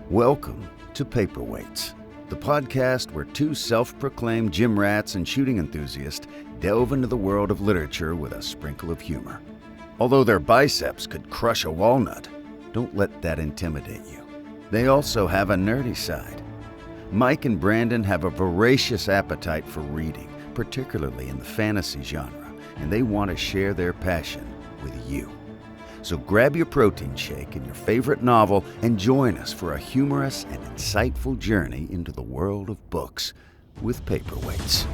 Welcome to Paperweights, the podcast where two self-proclaimed gym rats and shooting enthusiasts delve into the world of literature with a sprinkle of humor. Although their biceps could crush a walnut, don't let that intimidate you. They also have a nerdy side. Mike and Brandon have a voracious appetite for reading, particularly in the fantasy genre, and they want to share their passion with you. So grab your protein shake and your favorite novel and join us for a humorous and insightful journey into the world of books with Paperweights.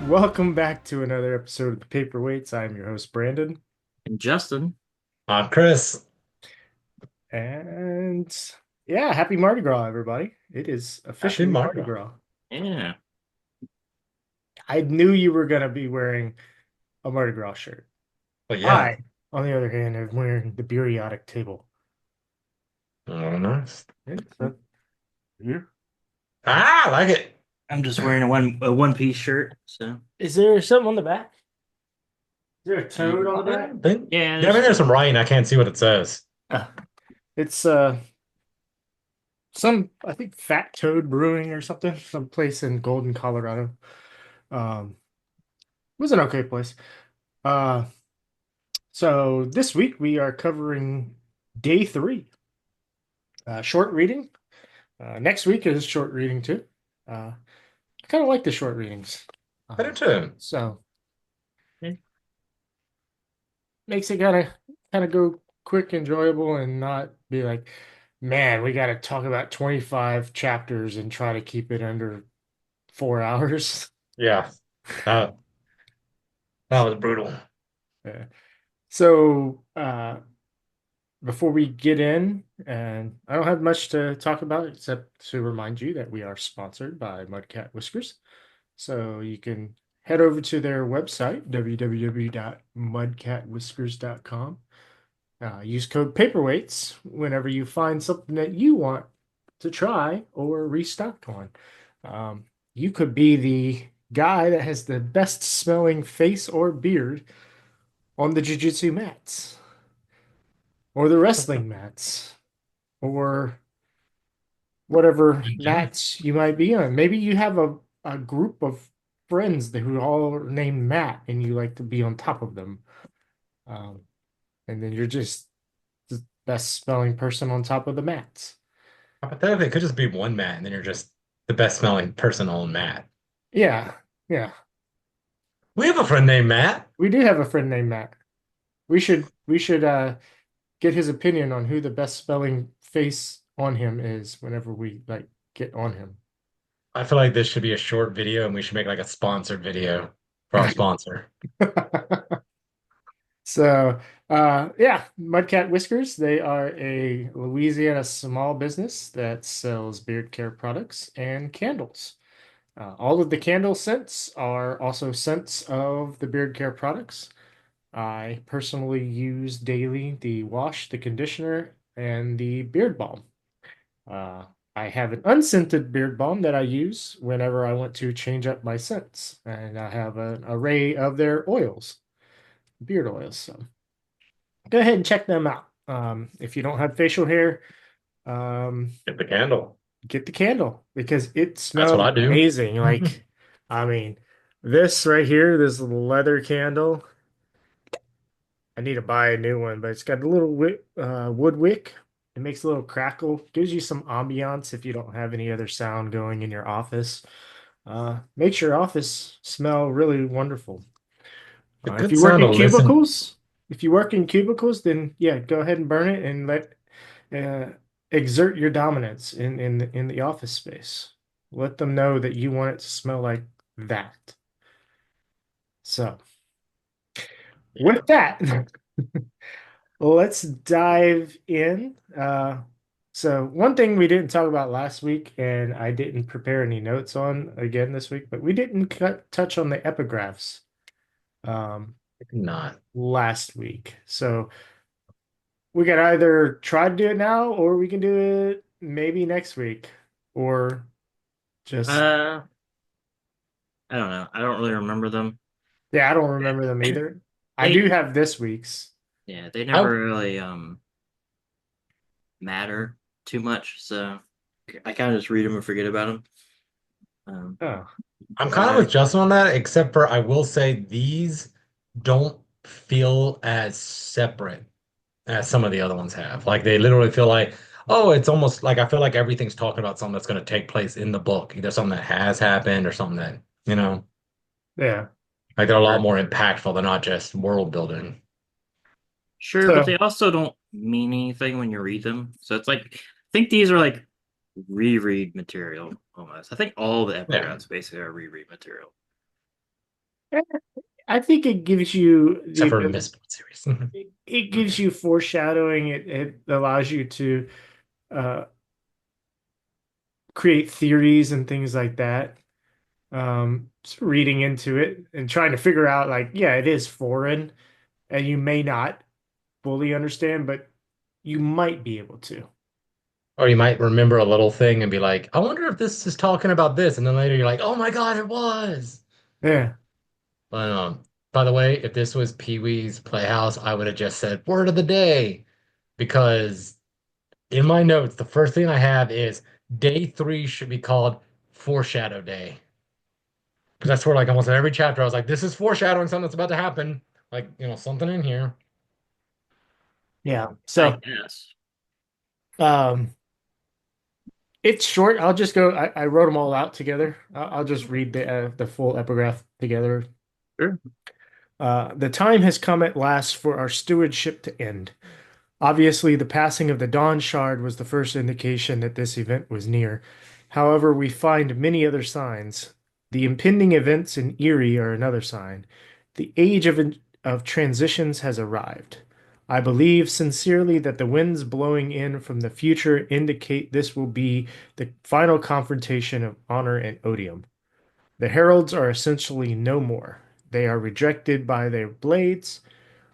Welcome back to another episode of the Paperweights. I'm your host, Brandon. And Justin. I'm Chris. And yeah, happy Mardi Gras, everybody. It is officially Mardi Gras. Yeah. I knew you were going to be wearing a Mardi Gras shirt. Well, yeah. I, on the other hand, am wearing the periodic table. Oh, nice. Yeah. I like it. I'm just wearing a one-piece shirt. So Is there something on the back? Is there a toad on the back? yeah, There's some writing. I can't see what it says. It's some, I think, Fat Toad Brewing or something, someplace in Golden, Colorado. It was an okay place. So this week we are covering day 3. Short reading. Next week is short reading too. I kind of like the short readings. I do too. So makes it kind of go quick, enjoyable, and not be like, man, we got to talk about 25 chapters and try to keep it under 4 hours. Yeah. That was brutal. So before we get in, and I don't have much to talk about except to remind you that we are sponsored by Mudcat Whiskers. So you can head over to their website, www.mudcatwhiskers.com. Use code Paperweights whenever you find something that you want to try or restock on. You could be the guy that has the best smelling face or beard on the jiu-jitsu mats or the wrestling mats or whatever mats you might be on. Maybe you have a group of friends who all are named Matt and you like to be on top of them. And then you're just the best smelling person on top of the mats. Hypothetically, it could just be one mat, and then you're just the best smelling person on mat. Yeah. We have a friend named Matt. We do have a friend named Matt. We should get his opinion on who the best smelling face on him is whenever we get on him. I feel like this should be a short video, and we should make like a sponsored video for our sponsor. So, Mudcat Whiskers, they are a Louisiana small business that sells beard care products and candles. All of the candle scents are also scents of the beard care products. I personally use daily the wash, the conditioner, and the beard balm. I have an unscented beard balm that I use whenever I want to change up my scents, and I have an array of their oils. Beard oils. So go ahead and check them out. If you don't have facial hair, Get the candle. get the candle because it smells what I do. amazing. Like, I mean, this right here, this leather candle. I need to buy a new one, but it's got a little wood wick. It makes a little crackle, gives you some ambiance if you don't have any other sound going in your office. Makes your office smell really wonderful. If you work in cubicles, then yeah, go ahead and burn it and exert your dominance in the office space. Let them know that you want it to smell like that. So, with that, let's dive in. So one thing we didn't talk about last week, and I didn't prepare any notes on again this week, but we didn't touch on the epigraphs. Not last week. So we can either try to do it now or we can do it maybe next week or just I don't know. I don't really remember them. yeah, I don't remember them either. I do have this week's. Yeah, they I, never really matter too much, so I kind of just read them and forget about them. Um, Oh, I'm but kind of I with Justin on that, except for I will say these don't feel as separate as some of the other ones have. Like they literally feel like, oh, it's almost like I feel like everything's talking about something that's going to take place in the book, either something that has happened or something that, yeah. like they're a lot more impactful. They're not just world building. sure, but So, they also don't mean anything when you read them. So it's like I think these are like reread material almost. I think all the Yeah, epigraphics basically are reread material. I think it gives you the except for ability. Mistborn series. It gives you foreshadowing. It allows you to uh, create theories and things like that. Just reading into it and trying to figure out, like, yeah, it is foreign, and you may not fully understand, but you might be able to. Or you might remember a little thing and be like, I wonder if this is talking about this. And then later you're like, oh my God, it was. Yeah. But by the way, if this was Pee-wee's Playhouse, I would have just said word of the day because in my notes, the first thing I have is day 3 should be called Foreshadow Day. Because that's where like almost in every chapter I was like, this is foreshadowing something that's about to happen. Like, something in here. Yeah. I So, guess. um, it's short. I'll just go. I wrote them all out together. I'll just read the full epigraph together. Sure. The time has come at last for our stewardship to end. Obviously, the passing of the Dawn Shard was the first indication that this event was near. However, we find many other signs. The impending events in Erie are another sign. The age of transitions has arrived. I believe sincerely that the winds blowing in from the future indicate this will be the final confrontation of honor and odium. The heralds are essentially no more. They are rejected by their blades.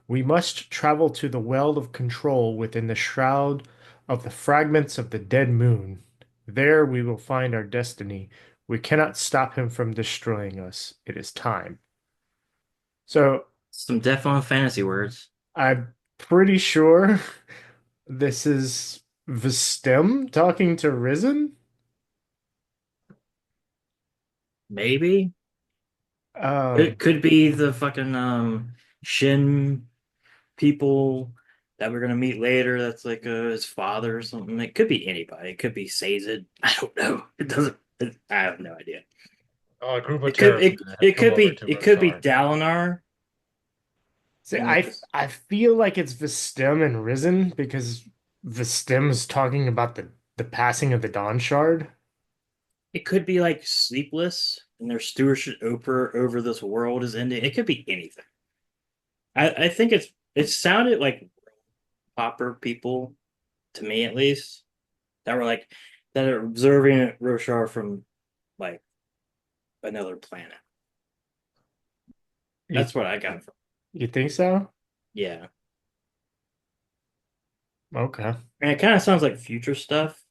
We must travel to the well of control within the shroud of the fragments of the dead moon. There we will find our destiny. We cannot stop him from destroying us. It is time. So Some definite fantasy words. I'm pretty sure this is Vistem talking to Risen. Maybe. Um, It could be the fucking Shin people that we're gonna meet later. That's like his father or something. It could be anybody. It could be Sazed. I don't know. It doesn't. I have no idea. Oh, a group of It could. terrorists It have it come could over be. to It could be Roshar. Dalinar. See, And like I this. I feel like it's Vistem and Risen because Vistem is talking about the passing of the Dawn Shard. It could be like Sleepless, and their stewardship over this world is ending. It could be anything. I think it sounded like popper people to me at least that were like that are observing Roshar from like another planet. You That's what I got from. you think so? Yeah, Okay. and it kind of sounds like future stuff.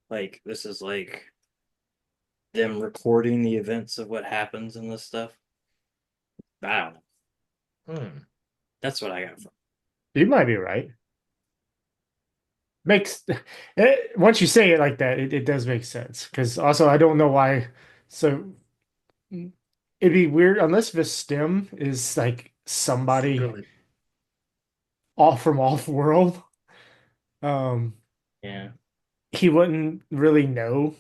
Like this is like them recording the events of what happens in this stuff. I don't know. Hmm. That's what I got from. You might be right. Makes once you say it like that, it does make sense. Because also I don't know why. So it'd be weird unless Vistem is like somebody Secretly. off from off world. Um, Yeah, he wouldn't really know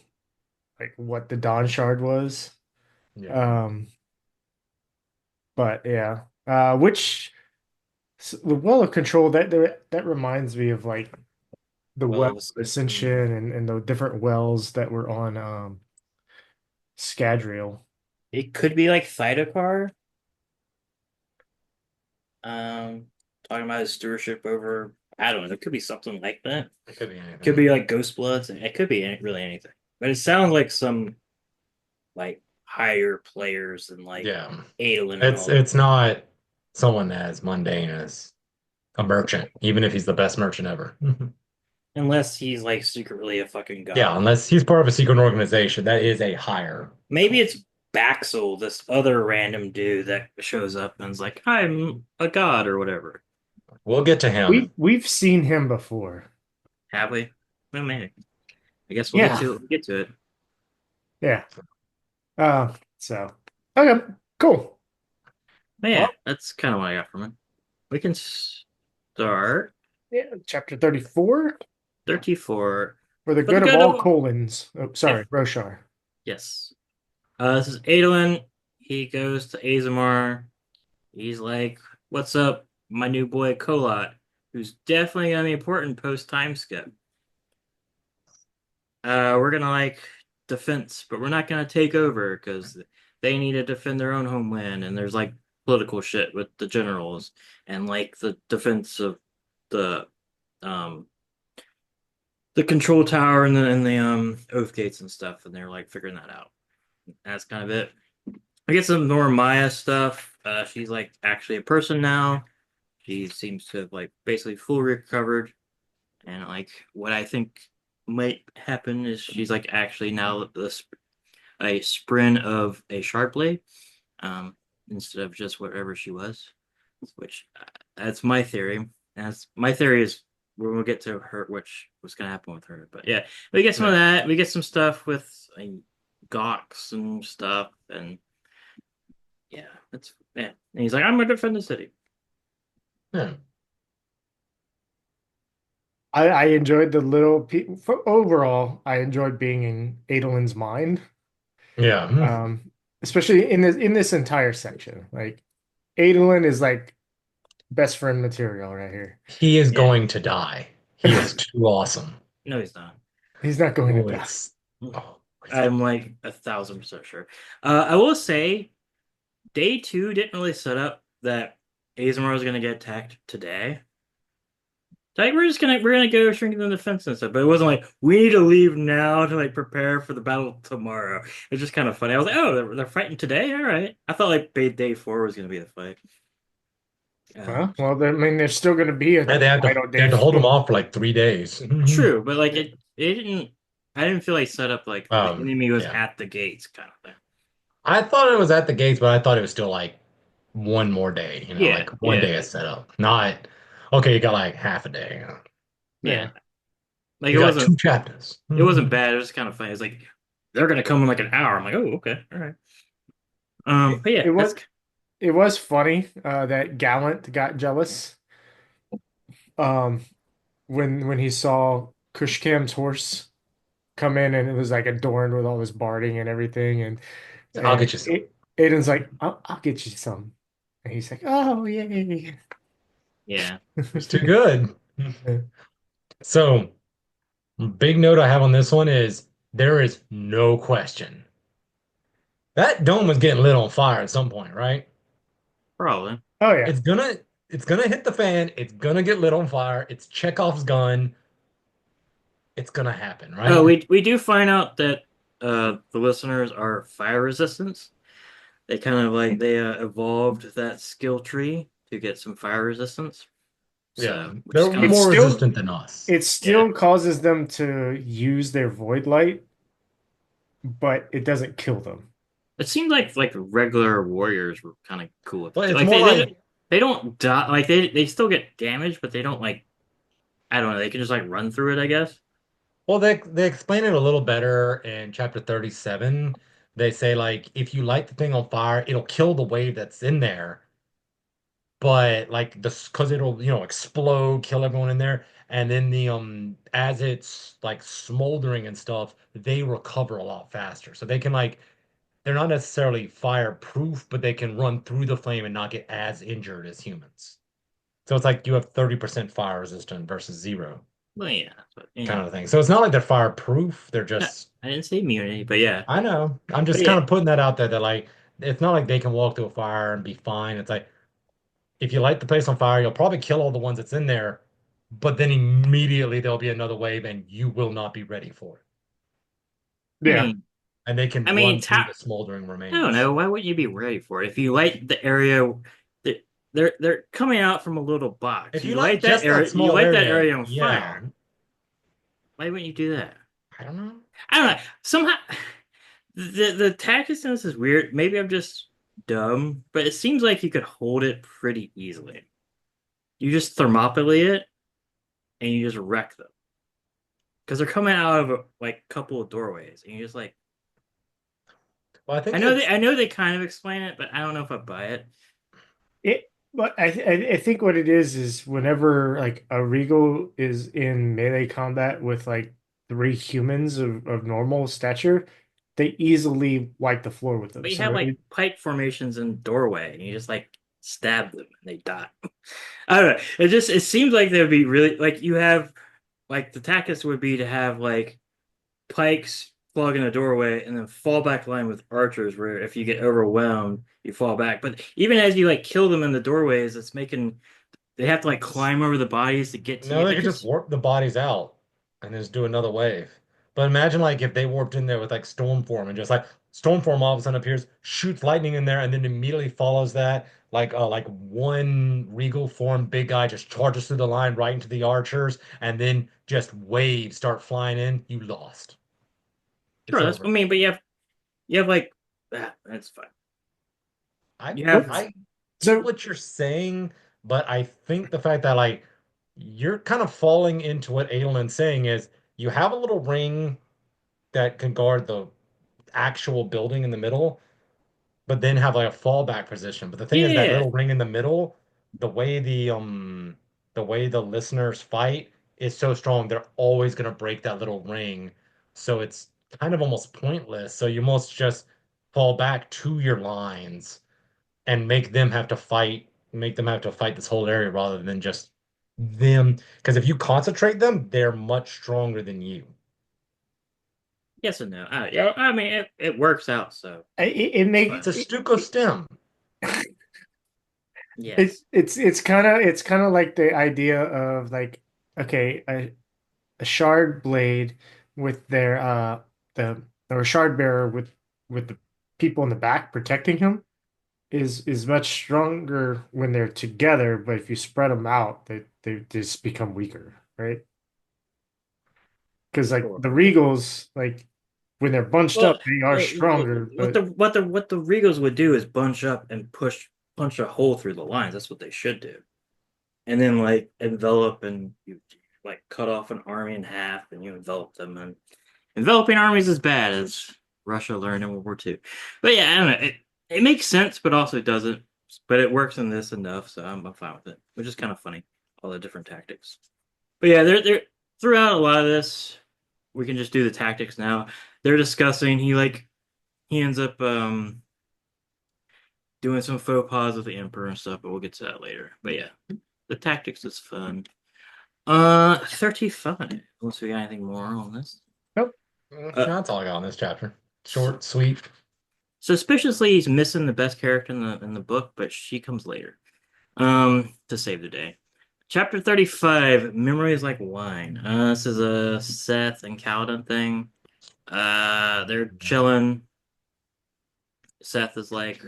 like what the Dawn Shard was. Yeah. Um, but yeah. The Well of Control that reminds me of like the well, Well it was. of Ascension and the different wells that were on Scadrial. It could be like Thydakar. Talking about his stewardship over. I don't know. It could be something like that. It could be It anything. could be like Ghost Bloods. It could be really anything. But it sounds like some like higher players than like Yeah. Adolin and It's all. it's not someone as mundane as a merchant, even if he's the best merchant ever. Unless he's like secretly a fucking Yeah, god. unless he's part of a secret organization, that is a hire. Maybe it's Baxel, this other random dude that shows up and is like, I'm a god or whatever. We'll get to him. We've seen him before. Have we? Well, maybe. I guess Yeah. we'll get to it. Yeah. So okay, cool. But yeah, Well, that's kind of what I got from it. We can start yeah, chapter 34 34 for the for the good of good all of colons. Oh, sorry, Roshar. yes. This is Adolin. He goes to Azamar. He's like, "What's up, my new boy Kolat, who's definitely gonna be important post time skip. We're gonna like defense, but we're not gonna take over because they need to defend their own homeland, and there's like political shit with the generals and like the defense of the um the control tower and the oath gates and stuff, and they're like figuring that out. That's kind of it. I get some more Maya stuff. She's like actually a person now. She seems to have like basically fully recovered, and like what I think might happen is she's like actually now a spren of a Sharpblade, um, instead of just whatever she was. Which that's my theory. That's my theory is we'll get to her, which was gonna happen with her. But yeah, we get some of that. We get some stuff with Gox and stuff, and yeah, that's yeah. And he's like, I'm gonna defend the city. Yeah. I enjoyed the little overall. I enjoyed being in Adolin's mind. Yeah. Especially in this entire section. Like Adolin is like best friend material right here. He is Yeah. going to die. He is too awesome. No, he's not. He's not going Oh, to die. it's oh, I'm like 1,000% sure. I will say, day 2 didn't really set up that Azamar was gonna get attacked today. Like we're gonna go shrinking the defense and stuff, but it wasn't like we need to leave now to like prepare for the battle tomorrow. It's just kind of funny. I was like, oh, they're fighting today. All right. I thought like day 4 was gonna be the fight. Well, I mean, there's still going to be a and they had fight on they had day to hold him 4. off for like 3 days. True, but like it didn't. I didn't feel like set up like the enemy was Yeah. at the gates kind of thing. I thought it was at the gates, but I thought it was still like one more day, Yeah, like one day is set up. Not okay, you got like half a day. Yeah. Like You it got wasn't. 2 chapters. It wasn't bad. It was kind of funny. It's like they're gonna come in like an hour. I'm like, oh, okay, all right. But yeah, It was funny that Gallant got jealous um, when he saw Kushkam's horse come in and it was like adorned with all this barding and everything, and I'll get you some. Aiden's like, I'll get you some, and he's like, oh yay. yeah. It's too good. So, big note I have on this one is there is no question. That dome was getting lit on fire at some point, right? Probably. Oh yeah. It's gonna hit the fan. It's gonna get lit on fire. It's Chekhov's gun. It's gonna happen, right? Oh, we do find out that the listeners are fire resistance. They kind of like they evolved that skill tree to get some fire resistance. Yeah, So, which they're is kind of more still- resistant than us. It still causes them to use their void light, but it doesn't kill them. It seemed like regular warriors were kind of cool with Well, it. it's Like more like they don't die. Like they still get damaged, but they don't like. I don't know. They can just like run through it, I guess. well, they explain it a little better in chapter 37. They say like if you light the thing on fire, it'll kill the wave that's in there, but like this because it'll explode, kill everyone in there, and then the as it's like smoldering and stuff, they recover a lot faster. So they can like they're not necessarily fireproof, but they can run through the flame and not get as injured as humans. So it's like you have 30% fire resistance versus 0 Well, yeah, but kind of thing. So it's not like they're fireproof. They're No, just I didn't say immunity, but yeah. I know. I'm just But kind yeah. of putting that out there that like it's not like they can walk through a fire and be fine. It's like if you light the place on fire, you'll probably kill all the ones that's in there, but then immediately there'll be another wave and you will not be ready for it. Yeah. And they can I mean, run through the smoldering remains. I don't know. Why wouldn't you be ready for it? If you light the area, they're coming out from a little box. If you you light light that just area, that small you light that area, area on yeah. fire. Why wouldn't you do that? I don't know. I don't know. Somehow, the tactics in this is weird. Maybe I'm just dumb, but it seems like you could hold it pretty easily. you just thermopylae it and you just wreck them because they're coming out of like a couple of doorways, and you're just like, Well, I think it's I know they kind of explain it, but I don't know if I buy it. It, but I think what it is whenever like a Regal is in melee combat with like three humans of normal stature, they easily wipe the floor with them. But you So have like it, pipe formations in the doorway, and you just like stab them and they die. I don't know. It seems like they would be really like you have like the tactics would be to have like pikes plug in a doorway and then fall back line with archers where if you get overwhelmed you fall back. But even as you like kill them in the doorways, it's making they have to like climb over the bodies to get to no, you. they They're could just just warp the bodies out and just do another wave. But imagine like if they warped in there with like Stormform and just like Stormform all of a sudden appears, shoots lightning in there, and then immediately follows that like one regal form big guy just charges through the line right into the archers, and then just waves start flying in. You lost. It's sure that's I over. mean, but you have like that's fine. I You what have I get so what you're saying, but I think the fact that like you're kind of falling into what Adelman's saying is you have a little ring that can guard the actual building in the middle, but then have like a fallback position. But the thing is that yeah. little ring in the middle, the way the listeners fight is so strong, they're always gonna break that little ring. So it's kind of almost pointless. So you must just fall back to your lines and make them have to fight this whole area rather than just them. Because if you concentrate them, they're much stronger than you. Yes and no. Yeah, I mean it works out, so it it's make It's fine. a Stuco stem. Yes. it's kind of like the idea of like okay a shard blade with their the or a shard bearer with the people in the back protecting him is much stronger when they're together, but if you spread them out, they just become weaker, right? Because like Sure. the Regals, like when they're bunched Well, up, they are stronger, but what the Regals would do is bunch up and punch a hole through the lines. That's what they should do, and then like envelop and you like cut off an army in half and you envelop them. And enveloping armies is bad, as Russia learned in World War II. But yeah, I don't know. It makes sense, but also it doesn't. But it works in this enough, so I'm fine with it. Which is kind of funny, all the different tactics. But yeah, they're throughout a lot of this. We can just do the tactics now. They're discussing. He ends up doing some faux pas with the Emperor and stuff, but we'll get to that later. But yeah, the tactics is fun. 35. Unless we got anything more on this. nope. That's all I got on this chapter. Short, sweet. Suspiciously, he's missing the best character in the book, but she comes later. To save the day. Chapter 35, Memory is like wine. This is a Seth and Kaladin thing. They're chilling. Seth is like,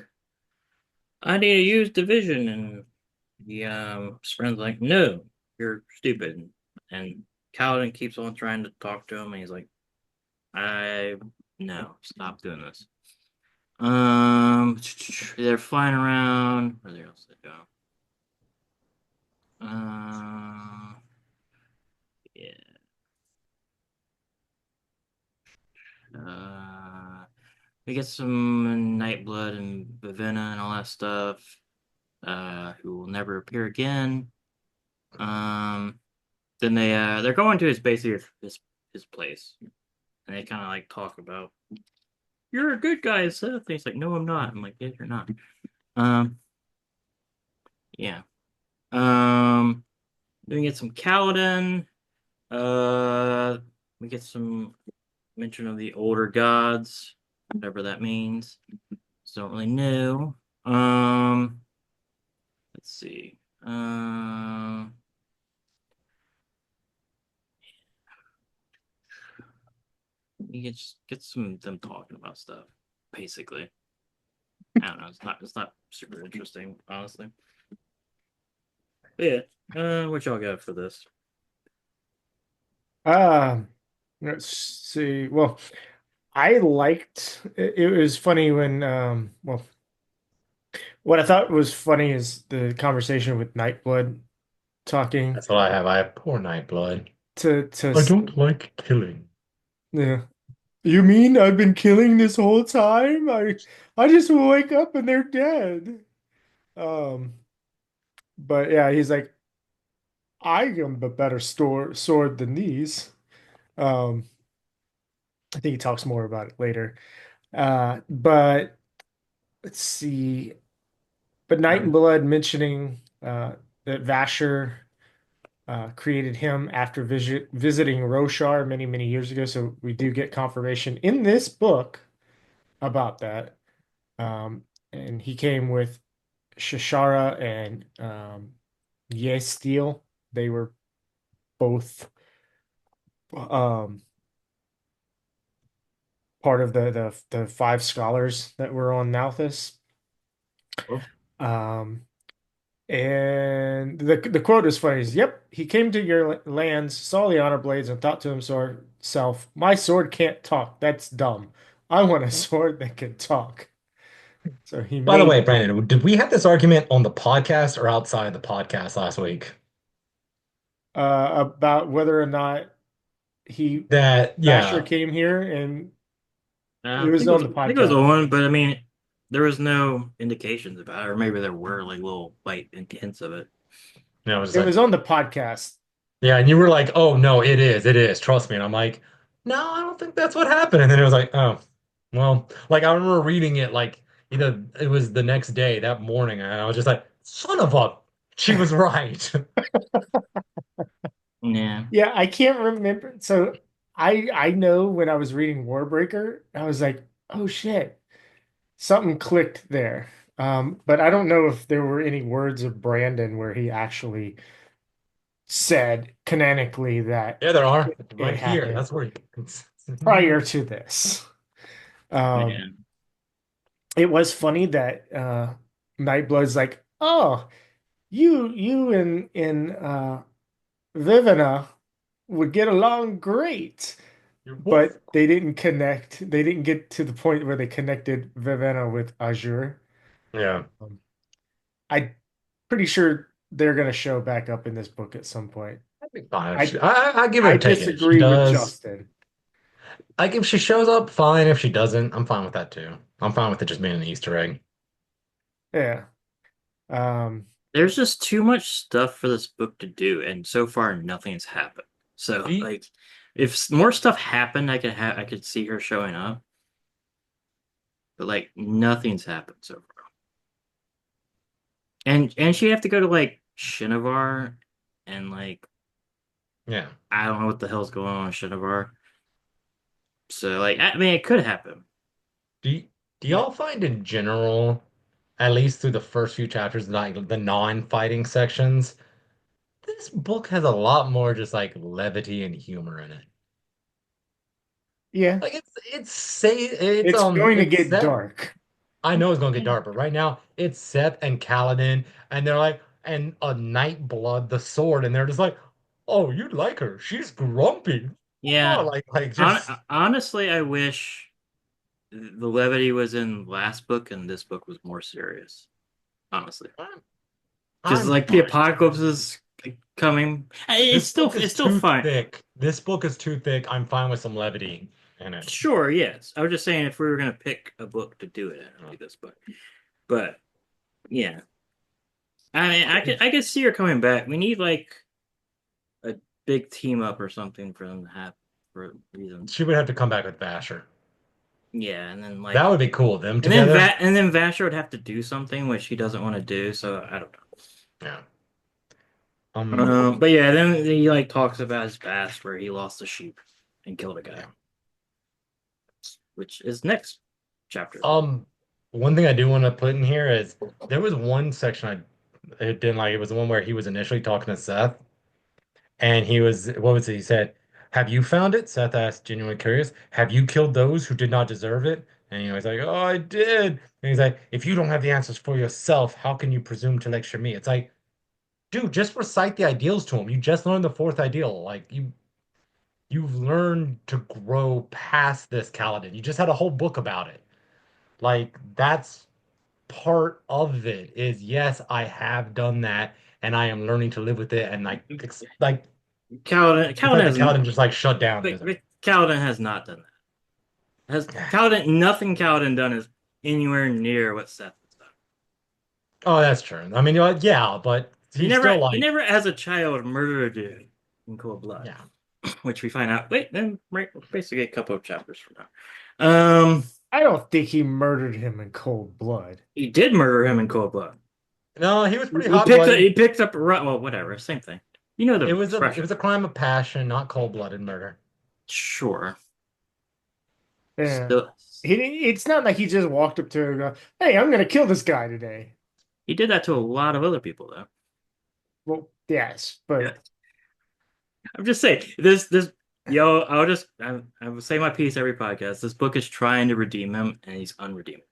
I need to use division, and his friend's like, no, you're stupid. And Kaladin keeps on trying to talk to him, and he's like, I no, stop doing this. They're flying around. Where else they go? Yeah. Uh, we get some Nightblood and Vivenna and all that stuff. Who will never appear again. Um, then they're going to his basically his place, and they kind of like talk about you're a good guy, Seth. And he's like, no, I'm not. I'm like, yeah, you're not. Um, yeah. Um, then we get some Kaladin. We get some mention of the older gods, whatever that means. So don't really know. Let's see. You get some of them talking about stuff, basically. I don't know. It's not super interesting, honestly. But yeah. What y'all got for this? Um, let's see. Well, I liked it was funny when well what I thought was funny is the conversation with Nightblood talking That's all I have. I have poor Nightblood. to I don't like killing. yeah. You mean I've been killing this whole time? I just wake up and they're dead. Um, but yeah, he's like, I am a better sword than these. Um, I think he talks more about it later. But let's see. But Night and Blood mentioning that Vasher created him after visiting Roshar many, many years ago. So we do get confirmation in this book about that. Um, and he came with Shashara and Yestiel. They were both um, part of the five scholars that were on Malthus. Oh. Um, and the quote is funny. Is, "Yep, he came to your lands, saw the honor blades, and thought to himself, 'My sword can't talk. That's dumb. I want a sword that can talk.'" So he By the way, made Brandon, did we have this argument on the podcast or outside the podcast last week? about whether or not he That, Basher yeah, came here, and it I was think it on was the I think it was podcast. on, but I mean, there was no indications about it, or maybe there were like little light hints of it. it was It like, was on the podcast. yeah, and you were like, oh no, it is, trust me. And I'm like, no, I don't think that's what happened. And then it was like, oh, well, like I remember reading it like either it was the next day, that morning, and I was just like, son of a, she was right. Yeah. Yeah, I can't remember. So I know when I was reading Warbreaker, I was like, oh shit, something clicked there. But I don't know if there were any words of Brandon where he actually said canonically that Yeah, there are it right here. happened That's where prior to this. Um, Yeah. it was funny that Nightblood's like, oh, you and Vivena would get along great. you're both. But they didn't connect. They didn't get to the point where they connected Vivenna with Azure. Yeah, Um, I'm pretty sure they're going to show back up in this book at some point. that'd be fine. I I give her I a take it. She disagree with does. Justin. Like if she shows up, fine. If she doesn't, I'm fine with that too. I'm fine with it just being an Easter egg. Yeah. Um, There's just too much stuff for this book to do, and so far nothing's happened. So She, like, if more stuff happened, I could see her showing up, but like nothing's happened so far. And she'd have to go to like Shinovar, and like yeah. I don't know what the hell's going on in Shinovar. So like, I mean, it could happen. Do y'all find in general, at least through the first few chapters, like the non-fighting sections, this book has a lot more just like levity and humor in it. yeah, Like it's it's going to it's get Seth. dark. I know it's gonna get dark, but right now it's Seth and Kaladin, and they're like, and a Nightblood, the sword, and they're just like, oh, you like her? She's grumpy. Oh, Yeah. like just Honestly, I wish the levity was in last book and this book was more serious. Honestly, I'm, because I'm like the fine. apocalypse is coming. This book It's is still too fine. thick. This book is too thick. I'm fine with some levity in it. Sure, yes. I was just saying if we were gonna pick a book to do it, it would be this book. But yeah, I mean, I could see her coming back. We need like a big team up or something for them to have for reasons. She would have to come back with Vasher. Yeah, and then That like, would be cool. Them together. And then Vasher would have to do something which he doesn't want to do. So I don't Yeah. know. But yeah, then he like talks about his past where he lost a sheep and killed a guy, Yeah. which is next chapter. One thing I do want to put in here is there was one section I didn't like. It was the one where he was initially talking to Seth, and he was what was it? He said, "Have you found it?" Seth asked, genuinely curious. "Have you killed those who did not deserve it?" And he's like, "Oh, I did." And he's like, "If you don't have the answers for yourself, how can you presume to lecture me?" It's like, dude, just recite the ideals to him. You just learned the fourth ideal. Like you've learned to grow past this, Kaladin. You just had a whole book about it. Like that's part of it is yes, I have done that. and I am learning to live with it. And like Kaladin, the fact Kaladin that has, Kaladin just like shut down Wizard. but Kaladin has not done that. Has Kaladin? Nothing Kaladin done is anywhere near what Seth has done. Oh, that's true. I mean, yeah, but he's still He like, never, as a child, murdered a dude in cold blood, yeah. which we find out. Wait, then right, basically a couple of chapters from now. I don't think he murdered him in cold blood. He did murder him in cold blood. No, he was pretty He hot-blooded. picked up a well, whatever, same thing. You know the It expression. was a crime of passion, not cold-blooded murder. Sure. Yeah. Still, It's not like he just walked up to her and go, "Hey, I'm gonna kill this guy today." he did that to a lot of other people, though. Well, yes, but Yeah. I'm just saying this. Yo, I will say my piece every podcast. This book is trying to redeem him, and he's unredeemable.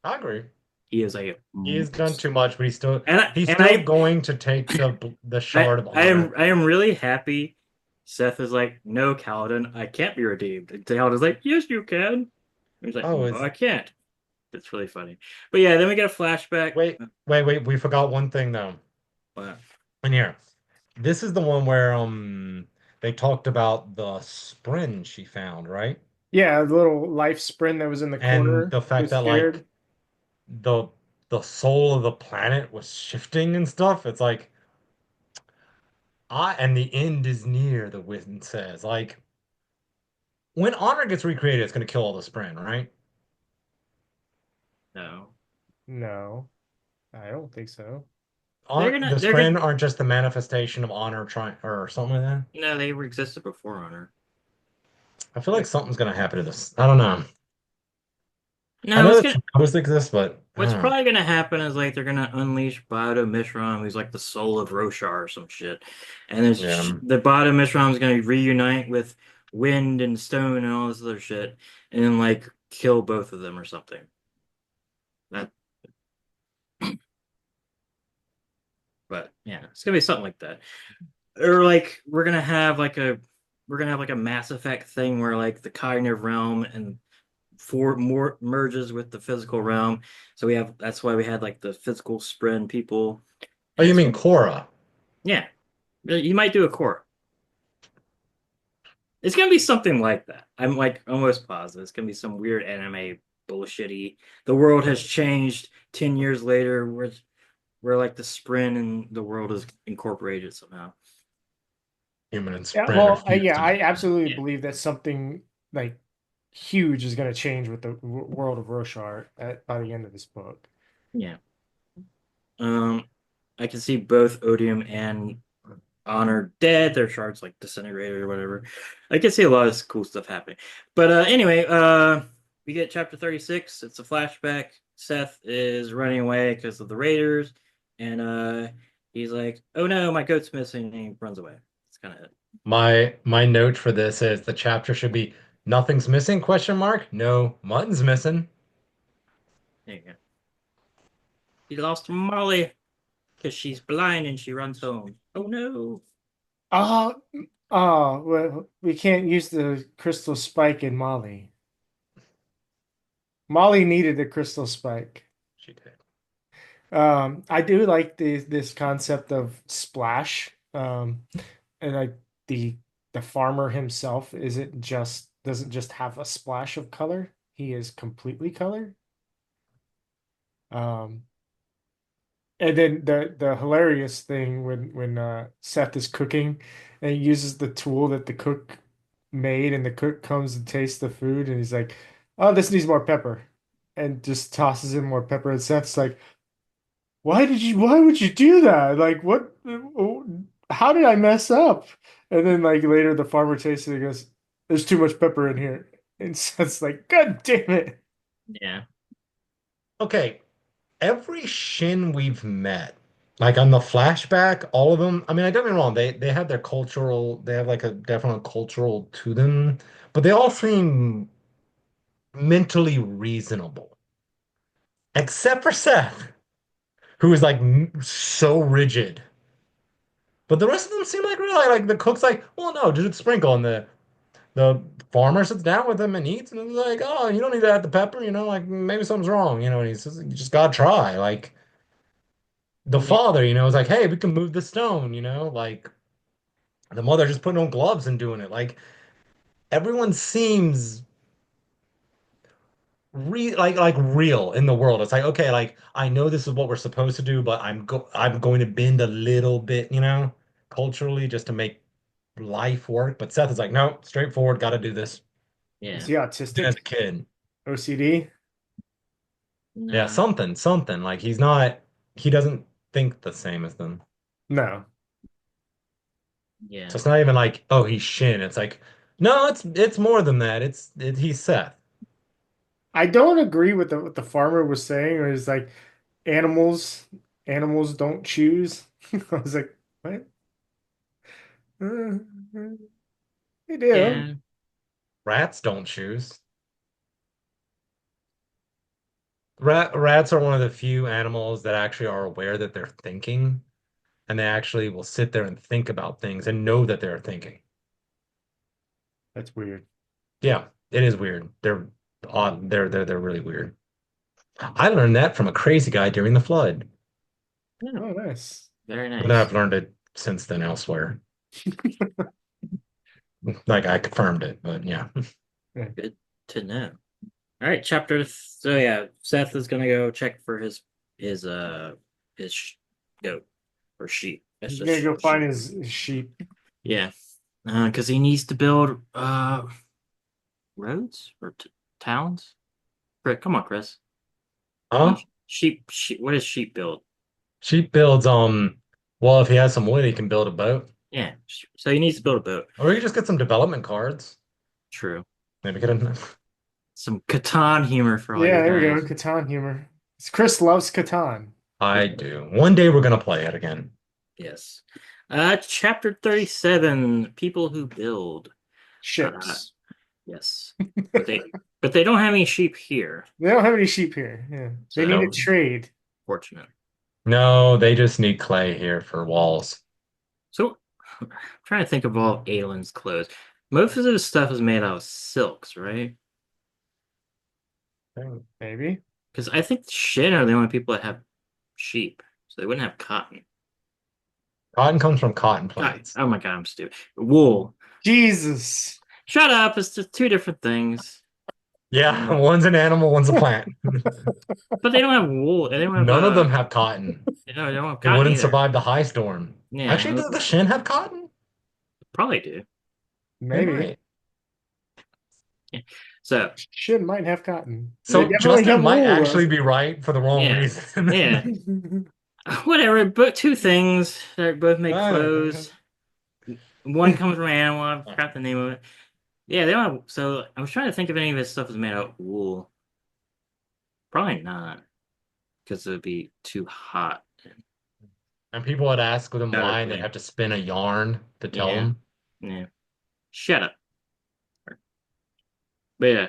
I agree. He is a He has done too much, but and he's and still going to take the shard of honor. I am really happy. Seth is like, no, Kaladin, I can't be redeemed. And Kaladin's like, yes, you can. And he's like, Oh, no, I can't. It's really funny. But yeah, then we get a flashback. Wait. We forgot one thing though. What? In here, this is the one where they talked about the spren she found, right? yeah, the little life sprint that was in the And corner the fact was that scared. like the soul of the planet was shifting and stuff. It's like and the end is near, the wind says. Like when honor gets recreated, it's gonna kill all the spren, right? No. No, I don't think so. The They're gonna spren aren't just the manifestation of honor trying or something like that. no, they were existed before Honor. I feel like something's gonna happen to this. I don't know. I No, know it's that gonna Travis exists, but I what's don't know. probably gonna happen is like they're gonna unleash Bado Mishram, who's like the soul of Roshar or some shit. And Yeah. the Bado Mishram is gonna reunite with Wind and Stone and all this other shit, and then like kill both of them or something. That but yeah, it's gonna be something like that. Or like we're gonna have like a Mass Effect thing where like the cognitive realm and four more merges with the physical realm. So that's why we had like the physical spren people. Oh, you And mean Korra? yeah, you might do a core. It's gonna be something like that. I'm like almost positive. It's gonna be some weird anime bullshitty. The world has changed 10 years later, where like the spren and the world is incorporated somehow. Human and Yeah, spren are well, fused yeah, I together. absolutely Yeah. believe that something like huge is going to change with the world of Roshar by the end of this book. Yeah. I can see both Odium and Honor dead. Their shards like disintegrated or whatever. I can see a lot of cool stuff happening. But anyway, we get chapter 36. It's a flashback. Seth is running away because of the Raiders, and he's like, "Oh no, my goat's missing," and he runs away. That's kind of it. My note for this is the chapter should be nothing's missing, question mark? No, mutton's missing. There you go. He lost Molly because she's blind and she runs home. Oh no. Oh, well, we can't use the crystal spike in Molly. Molly needed the crystal spike. She did. I do like this concept of splash. And like the farmer himself doesn't just have a splash of color. He is completely colored. Um, and then the hilarious thing when Seth is cooking and he uses the tool that the cook made and the cook comes and tastes the food and he's like, "Oh, this needs more pepper," and just tosses in more pepper and Seth's like, why would you do that? Like, what, how did I mess up? And then, like, later the farmer tastes it and goes, there's too much pepper in here. And so it's like, God damn it. Yeah. Okay, every Shin we've met, like on the flashback, all of them, I mean, I don't get me wrong, they have their cultural, they have like a definite cultural to them, but they all seem mentally reasonable. Except for Seth, who is like so rigid. But the rest of them seem like really like the cook's like, well, no, just sprinkle, and the farmer sits down with him and eats, and he's like, oh, you don't need to add the pepper, like maybe something's wrong, and he says, you just gotta try. Like the Yeah. father, is like, hey, we can move the stone, like the mother just putting on gloves and doing it. Like everyone seems like real in the world. It's like, okay, like I know this is what we're supposed to do, but I'm going to bend a little bit, culturally just to make life work. But Seth is like, no, straightforward, got to do this. Is Yeah. he Even as autistic? a kid. OCD? Yeah, No. something. Like he doesn't think the same as them. No. Yeah. So it's not even like, oh, he's Shin. It's like, no, it's more than that. He's Seth. I don't agree with what the farmer was saying. It was like animals animals don't choose. I was like, what? Uh, they do. Yeah. Rats don't choose. Rats are one of the few animals that actually are aware that they're thinking, and they actually will sit there and think about things and know that they're thinking. That's weird. Yeah, it is weird. They're odd. They're really weird. I learned that from a crazy guy during the flood. Yeah. Oh, nice. Very And then nice. I've learned it since then elsewhere. Like I confirmed it, but yeah. Good to know. All right, so yeah, Seth is gonna go check for his goat or sheep. That's He's just gonna go find sheep. his sheep. Yeah. Because he needs to build roads or t towns. Come on, Chris. Huh? Sheep. What does sheep build? Sheep builds well, if he has some wood, he can build a boat. Yeah. So he needs to build a boat. Or he could just get some development cards. True. Maybe get a Some Catan humor for all Yeah, you there we go. guys. Catan humor. Chris loves Catan. I do. One day we're gonna play it again. Yes. Chapter 37, People Who Build. Ships. Yes. But they don't have any sheep here. They don't have any sheep here. Yeah. They need a So trade. fortunate. No, they just need clay here for walls. So I'm trying to think of all Aelin's clothes. Most of his stuff is made out of silks, right? Maybe. Because I think Shin are the only people that have sheep. So they wouldn't have cotton. Cotton comes from cotton God, plants. oh my god, I'm stupid. Wool. Jesus. Shut up. It's just two different things. Yeah, one's an animal, one's a plant. But they don't have wool. They don't have None of them have cotton. they don't have They cotton wouldn't either. survive the high storm. Yeah, Actually, does the Shin have cotton? probably do. They Maybe. might. Yeah. So Shin might have cotton. They So definitely Justin have might wool, actually be right for the wrong Yeah. reason. yeah, whatever. But two things that both make clothes. One comes from an animal. I forgot the name of it. Yeah, they don't have. So I was trying to think if any of this stuff is made out of wool. Probably not, because it would be too hot. And people would ask them Better why, and they'd clean. have to spin a yarn to tell Yeah. them. Yeah. Shut up. But yeah.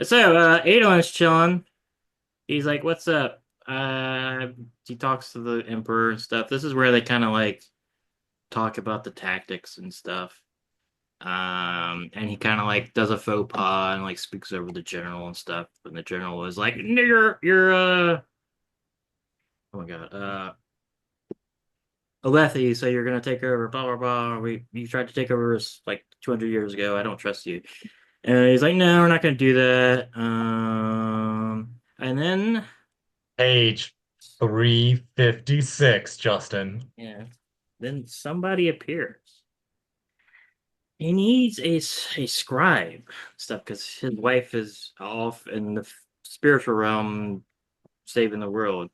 So Adolin's chilling. He's like, "What's up?" He talks to the Emperor and stuff. This is where they kind of like talk about the tactics and stuff. And he kind of like does a faux pas and like speaks over the general and stuff. And the general was like, "No, you're oh my god, Alethi, so you're gonna take over, blah blah blah. You tried to take over us like 200 years ago. I don't trust you." And he's like, "No, we're not gonna do that." And then Page 356, Justin. yeah, then somebody appears. He needs a scribe stuff because his wife is off in the spiritual realm saving the world.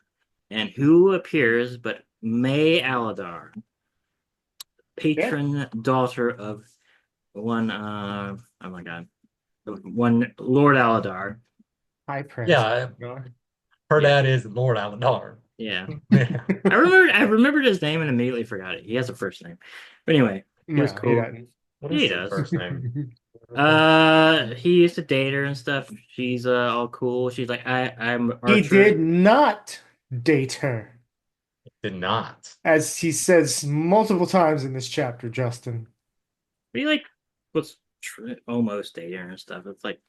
And who appears but May Aladar, patron daughter of one oh my god. One Lord Aladar. High Prince. Yeah, her Yeah. dad is Lord Aladar. Yeah. Yeah. I remembered his name and immediately forgot it. He has a first name. But anyway, he was No, cool. he doesn't. What He is his does. first name? He used to date her and stuff. She's all cool. She's like, I'm He Archer. did not date her, Did not. as he says multiple times in this chapter, Justin. But he like was almost dating her and stuff. It's like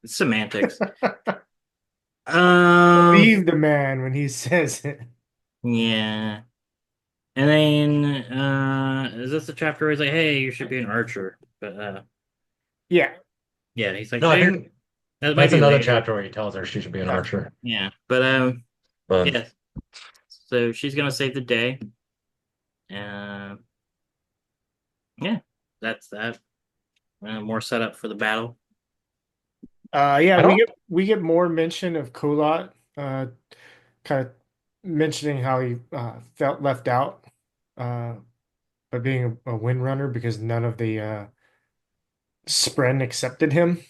it's semantics. Believe the man when he says it. Yeah. And then is this the chapter where he's like, "Hey, you should be an archer"? But Yeah. yeah, he's like, No, I "There." think That might that's be another later. chapter where he tells her she should be an Yeah. archer. Yeah, But yeah. So she's gonna save the day. Uh, yeah, that's that. More setup for the battle. Yeah, I don't. we get more mention of Kulat, kind of mentioning how he felt left out uh, by being a windrunner because none of the Spren accepted him.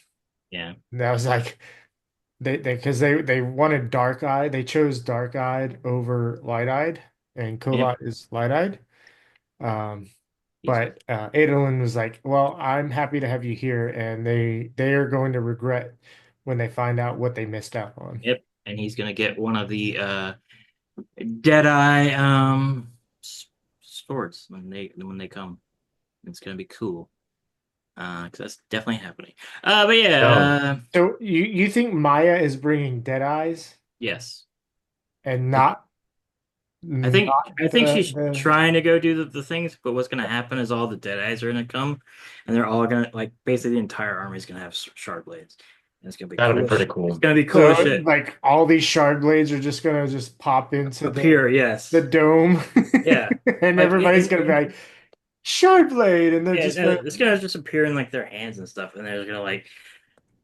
Yeah. And that was like they wanted Dark Eye. They chose Dark Eyed over Light Eyed, and Yep. Kulat is Light Eyed. Um, He's but Adolin was like, "Well, I'm happy to have you here," and they are going to regret when they find out what they missed out on. Yep. And he's gonna get one of the Deadeye swords when they come. It's gonna be cool. 'Cause that's definitely happening. But No, yeah, So you think Maya is bringing Dead Eyes yes. and I I think not I think she's the trying to go do the things, but what's gonna happen is all the Deadeyes are gonna come, and they're all gonna like basically the entire army is gonna have shard blades. And it's gonna be that'll be cool. pretty It's cool. gonna be cool so as shit. like all these shard blades are just gonna just pop into Appear, the yes. dome, Yeah. and Like everybody's gonna be like shard blade, and they're yeah, just no, gonna it's gonna just appear in like their hands and stuff, and they're gonna like,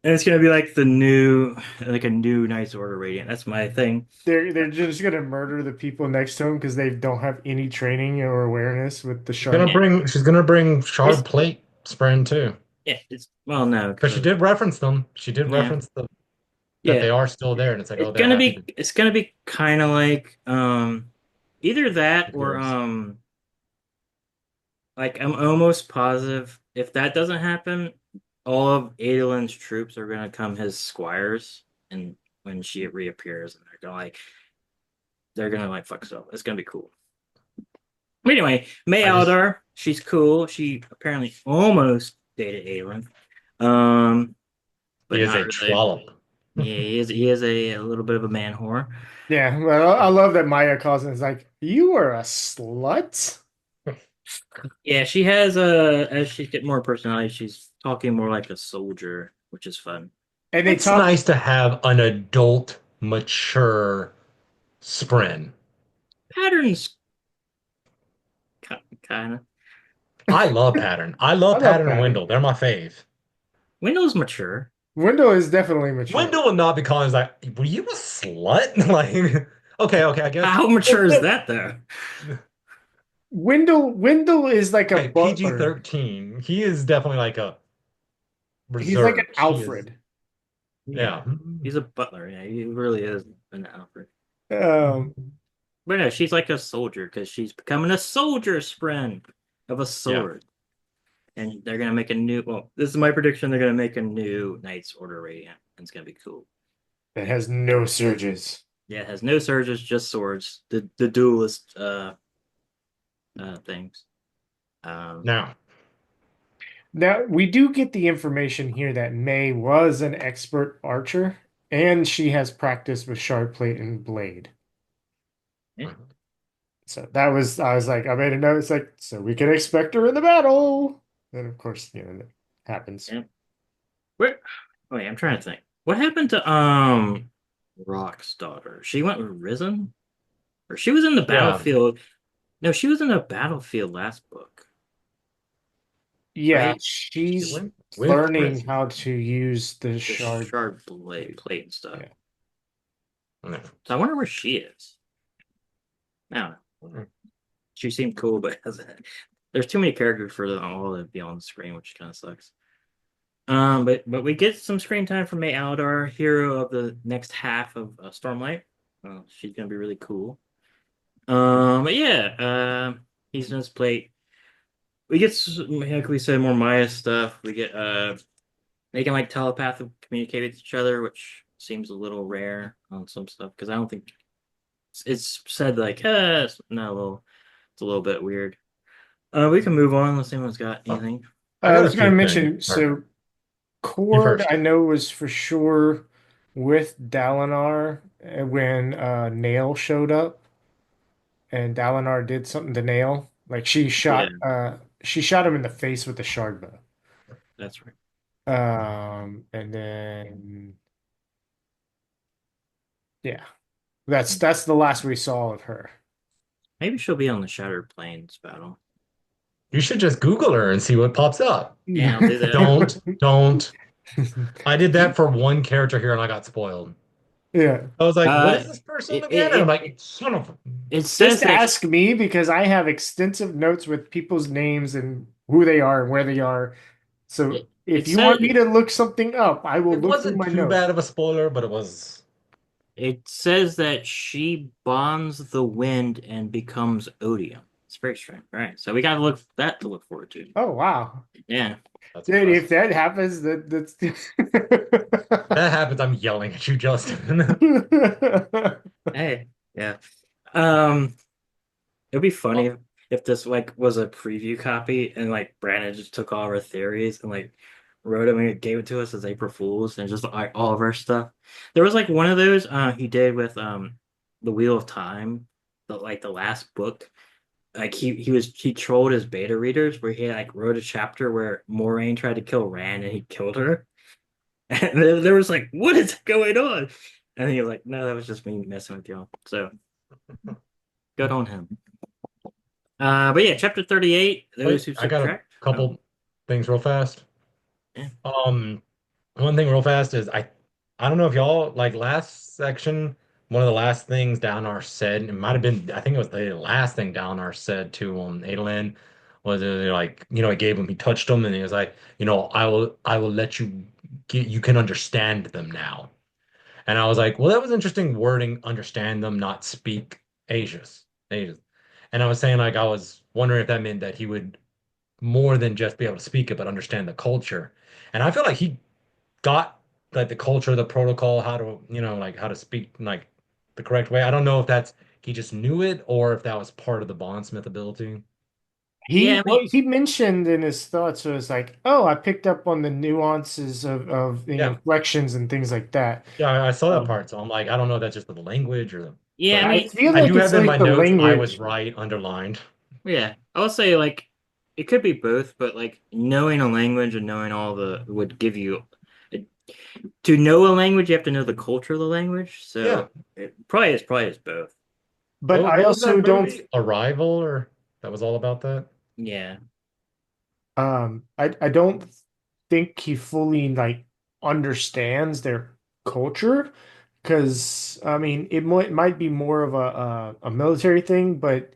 and it's gonna be like the new, like a new Knight's Order Radiant. That's my thing. they're just gonna murder the people next to them because they don't have any training or awareness with the She's gonna shard. Yeah, bring. She's gonna bring it's shard plate spren too. yeah, it's well, no, Because she did reference them. She did yeah, reference that yeah, they are still there, and it's like, oh, it's they're gonna happy be to it's gonna be kind of like either that be or heroes. like I'm almost positive if that doesn't happen, all of Adolin's troops are gonna come his squires, and when she reappears, and they're gonna like fuck stuff. It's gonna be cool. But anyway, May I just Aldar, she's cool. She apparently almost dated Aelin, um, he but is not a really. trollop. Yeah, he is a little bit of a man whore. Yeah, well, I love that Maya calls it. It's like you are a slut. Yeah, she has a as she get more personality, she's talking more like a soldier, which is fun. And they It's talk. nice to have an adult, mature spren. Patterns, kind of. I love Pattern. I I love love Pattern and Pattern. Wendell. They're my fave. Window's mature. Wendell is definitely mature. Wendell will not be calling us like, were you a slut? Like, okay, I guess. How mature is that though? Wendell is like a Okay, PG butler. 13. He is definitely like a He's like an reserved. He is, Alfred. Yeah, yeah. he's a butler. Yeah, he really is an Alfred. Um, But no, she's like a soldier because she's becoming a soldier's friend of a Yeah. sword. And they're gonna make a new. Well, this is my prediction. They're gonna make a new Knight's Order Radiant. And it's gonna be cool. that has no surges. Yeah, it has no surges, just swords. The duelist things. Um, Now, Now we do get the information here that May was an expert archer, and she has practice with shard plate and blade. yeah. So that was I was like I made a note. It's like so we can expect her in the battle, and of course it happens. Yeah. Where? Wait, I'm trying to think. What happened to Rock's daughter? She went with Risen, or she was in the yeah, battlefield. No, she was in the battlefield last book, Yeah, right? she she's went with learning Chris. how to use the The shard. shard plate and stuff. Yeah. No. So I wonder where she is. I don't know. She seemed cool, but there's too many characters for them all to be on the screen, which kind of sucks. But we get some screen time from May Aldar, hero of the next half of Stormlight. She's gonna be really cool. But yeah, he's in his plate. We get, like we said, more Maya stuff. We get they can like telepathically communicate with each other, which seems a little rare on some stuff because I don't think it's said like, it's not a little, it's a little bit weird. We can move on unless anyone's got anything. I I got a was going to few mention things. so You Cord first. I know was for sure with Dalinar when Nail showed up. and Dalinar did something to Nail. Like Yeah, she shot him in the face with the shard bow. that's right. And then yeah, that's the last we saw of her. Maybe she'll be on the Shattered Plains battle. You should just Google her and see what pops up. Yeah, I'll do that. Don't. I did that for one character here and I got spoiled. Yeah. I was like, what Uh, is this person it, again? And I'm it, like, it, son of a... it Just says that ask me because I have extensive notes with people's names and who they are and where they are. So it if you want me said to look something up, I will It look through wasn't my too bad notes. of a spoiler, but it was... it says that she bonds the wind and becomes odium. It's very strange. All right, so we got to look forward to. Oh wow. Yeah. That's Dude, if impressive. that happens, that's That happens, I'm yelling at you, Justin. Hey. Yeah. Um. It'd be funny if this like was a preview copy and like Brandon just took all of our theories and like wrote them and gave it to us as April Fools and just like all of our stuff. There was like one of those he did with The Wheel of Time, the last book. Like he trolled his beta readers where he like wrote a chapter where Moraine tried to kill Rand and he killed her. And there was like, what is going on? And he was like, no, that was just me messing with y'all. So good on him. But yeah, chapter 38, those Wait, who I got a subtract. Oh, couple things real fast. yeah. Um, One thing real fast is I don't know if y'all like last section, one of the last things Dalinar said, it might have been I think it was the last thing Dalinar said to Adolin was like, it gave him he touched him and he was like, I will let you get you can understand them now. And I was like, well, that was interesting wording, understand them, not speak Asia's. Asia's. And I was saying like I was wondering if that meant that he would more than just be able to speak it, but understand the culture. And I feel like he got like the culture, the protocol, how to, like how to speak like the correct way. I don't know if that's he just knew it or if that was part of the bondsmith ability. Yeah, I mean, he mentioned in his thoughts was like, oh, I picked up on the nuances of the Yeah. inflections and things like that. Yeah, I saw that Um, part. So I'm like, I don't know if that's just the language or yeah, I but I mean, feel I like do it's have in like my the notes, I was language. right, underlined. yeah, I'll say like it could be both, but like knowing a language and knowing all the would give you to know a language, you have to know the culture of the language. Yeah. So it probably is both. But I What was also that don't movie? Arrival or that was all about that? Yeah, I don't think he fully like understands their culture because I mean it might be more of a military thing, but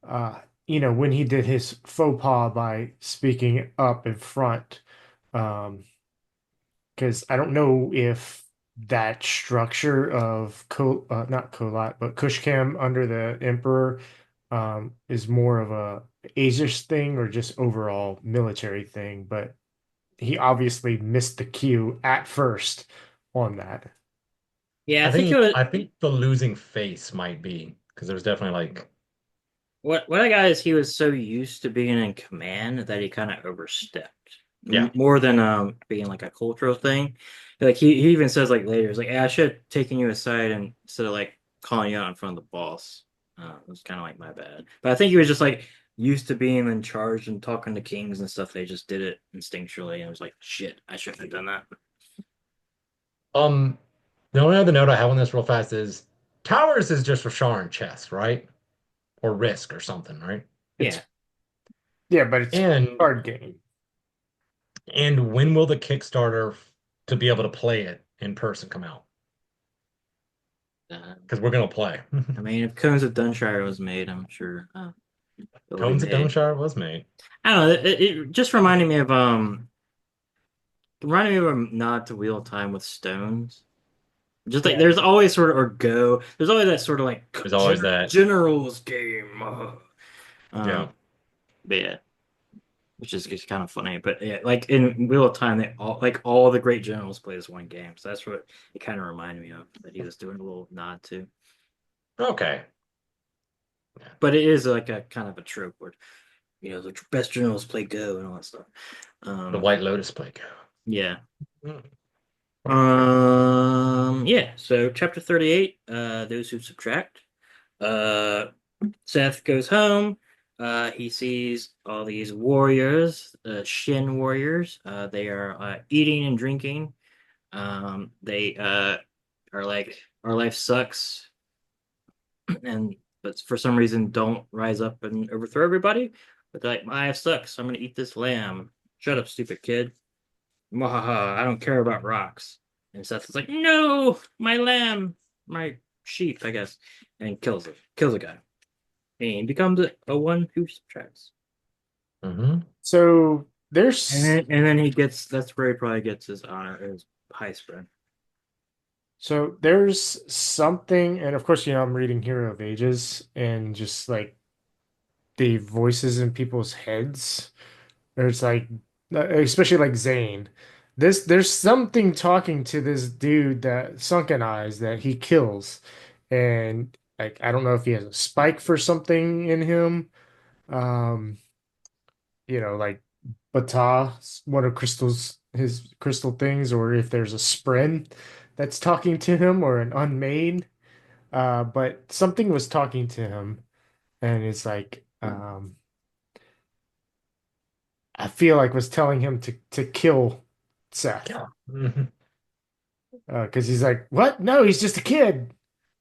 uh when he did his faux pas by speaking up in front, um because I don't know if that structure of not Kolat but Kushkam under the Emperor is more of a Azish thing or just overall military thing, but he obviously missed the cue at first on that. yeah. I I think it think was I think the losing face might be because there's definitely like what I got is he was so used to being in command that he kind of overstepped yeah. more than being like a cultural thing. Like he even says like later, he's like, "Yeah, I should have taken you aside and instead of like calling you out in front of the boss." It was kind of like my bad, but I think he was just like used to being in charge and talking to kings and stuff. They just did it instinctually, and it was like, "Shit, I shouldn't have done that." Um, the only other note I have on this real fast is Towers is just for Shar and chess, right? Or Risk or something, right? Yeah, It's yeah, but it's a And card game. when will the Kickstarter to be able to play it in person come out? uh, Because we're gonna play. I mean, if Cones of Dunshire was made, I'm sure it'll be Cones of made. Downshire was made. I don't know. It just reminded me of a nod to Wheel of Time with stones. Just like Yeah. there's always sort of or go. There's always that sort of like There's always that. generals game. Yeah. But yeah, which is just kind of funny. But yeah, like in Wheel of Time, they all the great generals play this one game. So that's what it kind of reminded me of that he was doing a little nod to. Okay. But it is like a kind of a trope where the best generals play Go and all that stuff. The White Lotus play go. Yeah. Mm. Yeah, so chapter 38, those who subtract. Uh Seth goes home. He sees all these warriors, Shin warriors. They are eating and drinking. They are like, our life sucks, and but for some reason don't rise up and overthrow everybody. But they're like, my life sucks. So I'm gonna eat this lamb. Shut up, stupid kid. Wahaha, I don't care about rocks. And Seth is like, no, my lamb, my sheep, I guess, and kills it, kills a guy, and he becomes a one who subtracts. Hmm. So And there's then he gets, that's where he probably gets his honor, his high spread. something, and of course, I'm reading Hero of Ages, and just like the voices in people's heads. There's like, especially like Zane. There's something talking to this dude that Sunken Eyes that he kills, and like I don't know if he has a spike for something in him. Um, like Bata, one of Crystal's his crystal things, or if there's a Spren that's talking to him or an Unmade. But something was talking to him, and it's like I feel like was telling him to kill Seth. Yeah. Hmm. Because he's like, what? No, he's just a kid.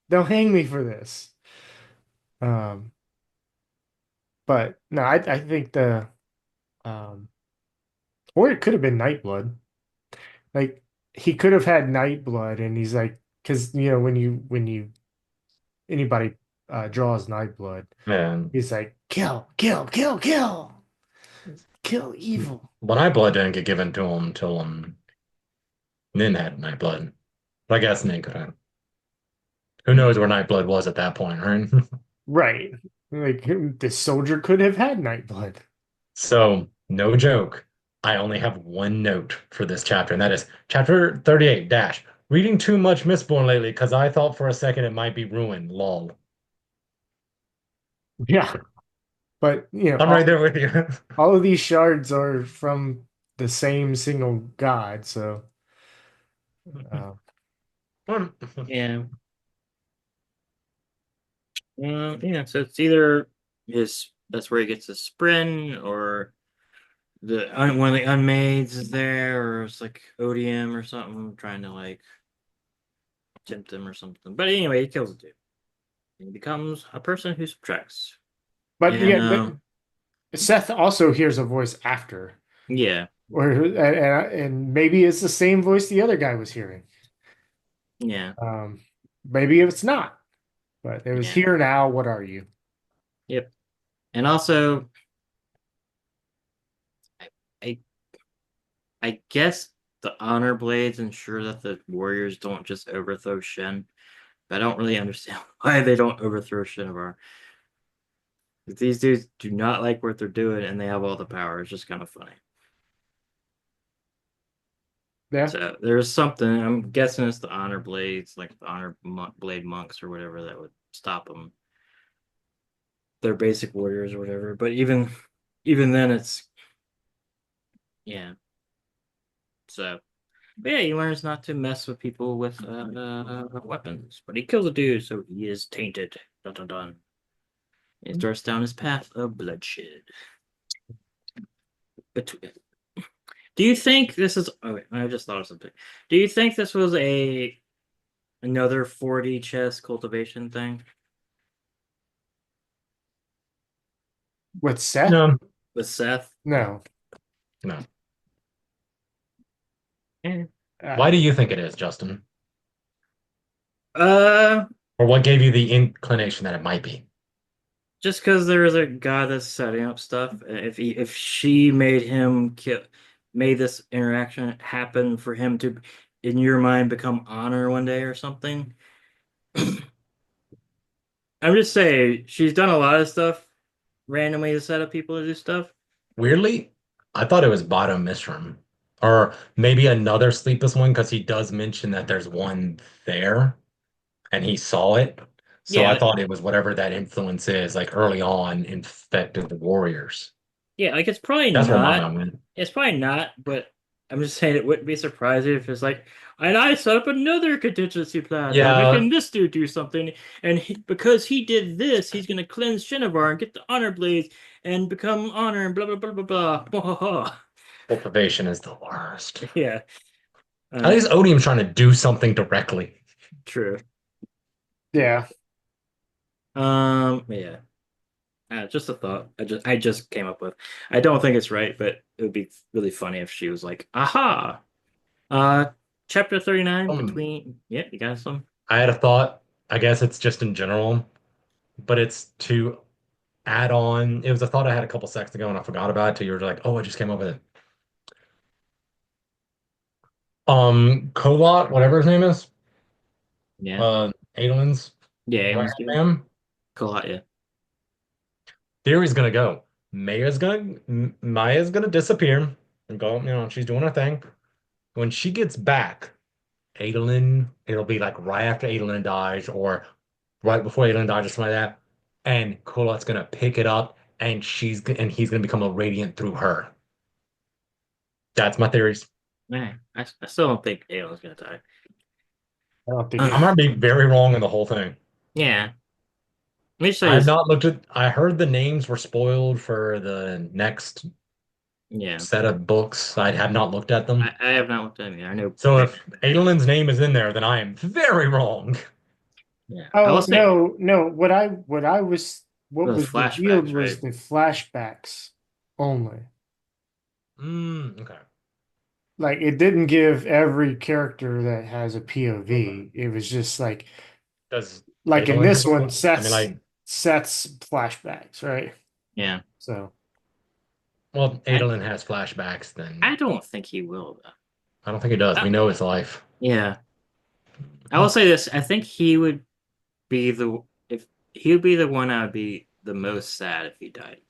They'll hang me for this. Um, but no, I think um, or it could have been Nightblood. Like he could have had Nightblood, and he's like, because when you anybody draws Nightblood, And he's like, kill, kill, kill, kill, kill evil. well, Nightblood didn't get given to him until Nin had Nightblood. But I guess Nin could have. Who knows where Nightblood was at that point, right? Right. Like this soldier could have had Nightblood. So, no joke. I only have one note for this chapter, and that is chapter 38 dash. Reading too much Mistborn lately because I thought for a second it might be ruined. Lol. Yeah. But I'm right there with you. all of these shards are from the same single god, so uh, Yeah. Yeah, so it's either his, that's where he gets his spren, or one of the unmaids is there, or it's like Odium or something trying to like tempt him or something. But anyway, he kills the dude. And he becomes a person who subtracts. but And yeah, Seth also hears a voice after, yeah, or and maybe it's the same voice the other guy was hearing. yeah, Maybe it's not, but it was yeah. here now. What are you? Yep. And also, I I guess the honor blades ensure that the warriors don't just overthrow Shen. But I don't really understand why they don't overthrow Shinovar. These dudes do not like what they're doing, and they have all the power. It's just kind of funny. Yeah, So there's something. I'm guessing it's the honor blades, like the blade monks or whatever, that would stop them. They're basic warriors or whatever. But even then, it's, yeah. So, but yeah, he learns not to mess with people with weapons. But he kills a dude, so he is tainted. Dun dun dun. He starts down his path of bloodshed. But do you think this is? Oh wait, I just thought of something. Do you think this was another 4D chess cultivation thing with Seth? No, with Seth? No. no. Yeah. Why do you think it is, Justin? Uh, Or what gave you the inclination that it might be? just because there is a guy that's setting up stuff. If she made him kill, made this interaction happen for him to, in your mind, become honor one day or something. I'm just saying, she's done a lot of stuff randomly to set up people to do stuff. Weirdly, I thought it was Bottom Mishram. Or maybe another sleepless one because he does mention that there's one there and he saw it. So I Yeah, thought it was whatever that influence is, like early on, infected the warriors. yeah, like it's probably That's where my not. mind went. It's probably not, but I'm just saying it wouldn't be surprising if it's like, and I set up another contingency plan by Yeah, making this dude do something, and because he did this, he's gonna cleanse Shinovar and get the honor blades and become honor and blah blah blah blah blah. cultivation is the worst. Yeah, At uh, least Odium's trying to do something directly. true. Yeah. Yeah. Just a thought. I just came up with. I don't think it's right, but it would be really funny if she was like, "Aha!" Uh, chapter 39 Um, between. Yeah, you got some. I had a thought. I guess it's just in general, but it's to add on. It was a thought I had a couple seconds ago and I forgot about it till you were like, oh, I just came up with it. Kolot, whatever his name is, Yeah, Aelin's yeah, right Aelin's dude. man. Cool. Yeah, Theory's gonna go. Maya's gonna disappear and go, she's doing her thing. When she gets back, Adolin, it'll be like right after Adolin dies or right before Adolin dies or something like that. And Kolot's gonna pick it up and he's gonna become a radiant through her. That's my theories. man. I still don't think Aelin's gonna die. I don't think Uh, I might be very wrong in the whole thing. yeah. Let me I say have this. not looked at, I heard the names were spoiled for the next Yeah, set of books. I have not looked at them. I have not looked at it. I know. So if Adolin's name is in there, then I am very wrong. Yeah, I will Oh say no, no. What those was revealed flashbacks, was right? the flashbacks only. Okay. Like it didn't give every character that has a POV. It was just Does like in Adolin this have a one, book? I mean, Seth's flashbacks, right? Yeah, So well, I Adolin has flashbacks, then I don't think he will though. I don't think he does. Uh, We know his life. yeah, I will say this. I think he would be the if he would be the one I would be the most sad if he died,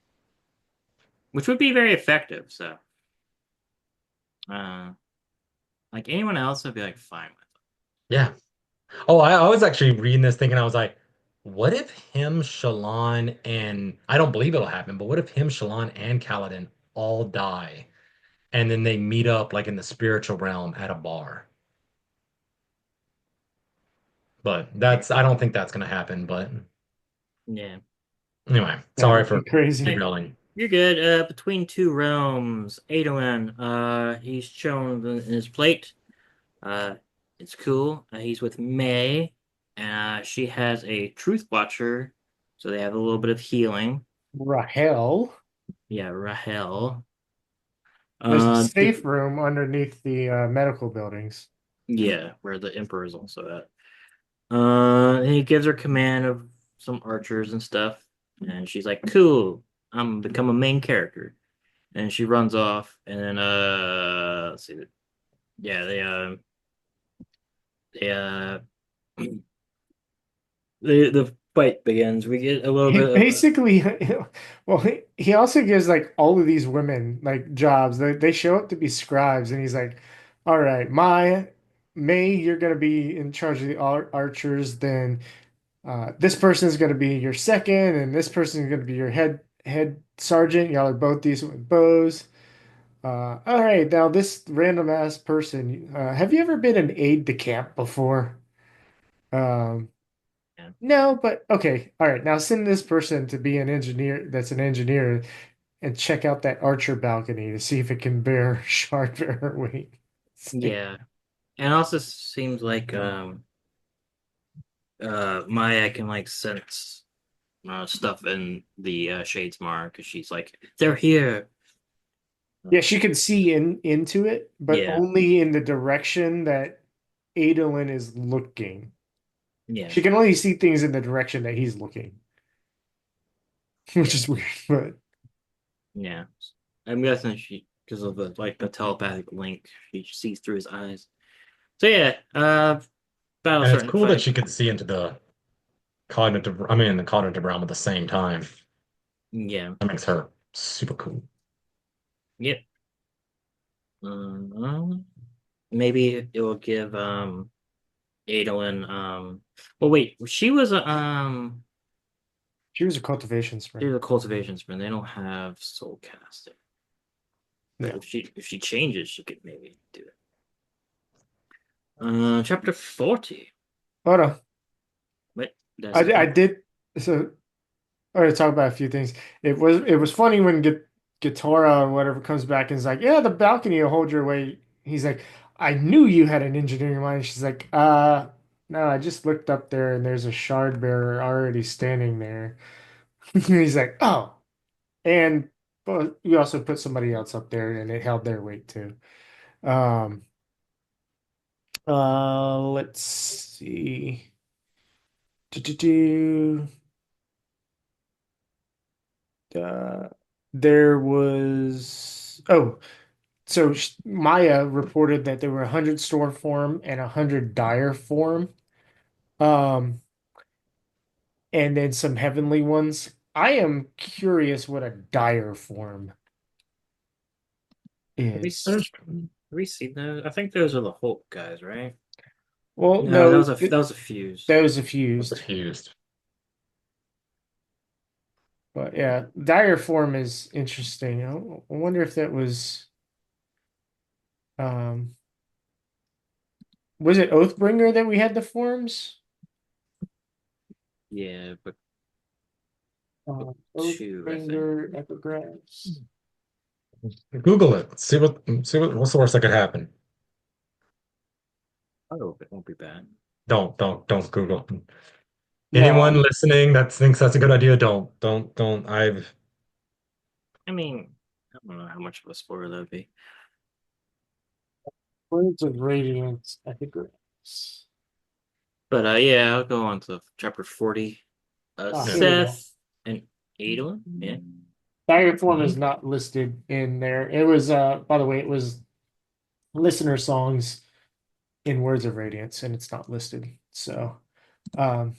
which would be very effective. So, uh, like anyone else, I'd be like fine with. Yeah. Oh, I was actually reading this thinking, I was like, what if him, Shallan, and I don't believe it'll happen, but what if him, Shallan, and Kaladin all die and then they meet up like in the spiritual realm at a bar? But I don't think that's gonna happen. But Yeah. anyway, that sorry would be for crazy. Hey, derailing. you're good. Between two realms, Adolin. He's shown in his plate. Uh, it's cool. He's with May. She has a Truth Watcher, so they have a little bit of healing. Rahel. Yeah, Rahel. There's a The safe room underneath the medical buildings. Yeah, where the Emperor is also at. And he gives her command of some archers and stuff, and she's like, "Cool, I'm become a main character." And she runs off, and then let's see, yeah, they the fight begins. We get a little He bit of basically, well, he also gives like all of these women like jobs. They show up to be scribes, and he's like, "All right, May, you're gonna be in charge of the archers. Then this person is gonna be your second, and this person is gonna be your head sergeant. Y'all are both decent with bows. All right, now this random ass person. Have you ever been an aide de camp before? Um, yeah, no, but okay. All right. Now send this person to be an engineer and check out that Archer balcony to see if it can bear shard bearer weight. yeah. And also seems like Maya can like sense stuff in the Shadesmar because she's like, they're here. Yeah, she can see into it, but Yeah, only in the direction that Adolin is looking. yeah, She can only see things in the direction that he's looking, which yeah, is weird, but yeah. I'm guessing she because of the telepathic link, she sees through his eyes. So yeah, battle And it's starting to cool that fight. she could see into the cognitive realm at the same time. Yeah, That makes her super cool. yep. Maybe it will give Adolin well wait, she was a cultivation she spring. was a cultivation sprint. They don't have soul casting. Yeah. If she changes, she could maybe do it. Chapter 40. Hold on. Wait, did I I, say di- I 40? did. So I already talked about a few things. It was funny when Guitarra or whatever comes back and is like, yeah, the balcony will hold your weight. He's like, I knew you had an engineering mind. She's like, no, I just looked up there and there's a shard bearer already standing there. He's like, oh, and but we also put somebody else up there and it held their weight too. Um, let's see. Do-do-do. Uh, there was so Maya reported that there were 100 storm form and 100 dire form, um, and then some heavenly ones. I am curious what a dire form Have we, is. have we seen those? I think those are the Hulk guys, right? Well, No, no, that was a fuse. that was What's diffused, fused? but yeah, dire form is interesting. I wonder if that um, was it Oathbringer that we had the forms? Yeah, but two, I think. Oathbringer epigraphs. Google it. What's the worst that could happen? I hope it won't be bad. Don't Google. No, Anyone listening that thinks that's a good idea, don't. I mean, I don't know how much of a spoiler that would be. Words of Radiance epigraphs. But yeah, I'll go on to chapter 40. Here we go. Seth and Adolin. Yeah. Dire form is not listed in there. It was, by the way, it was listener songs in Words of Radiance, and it's not listed. So, um,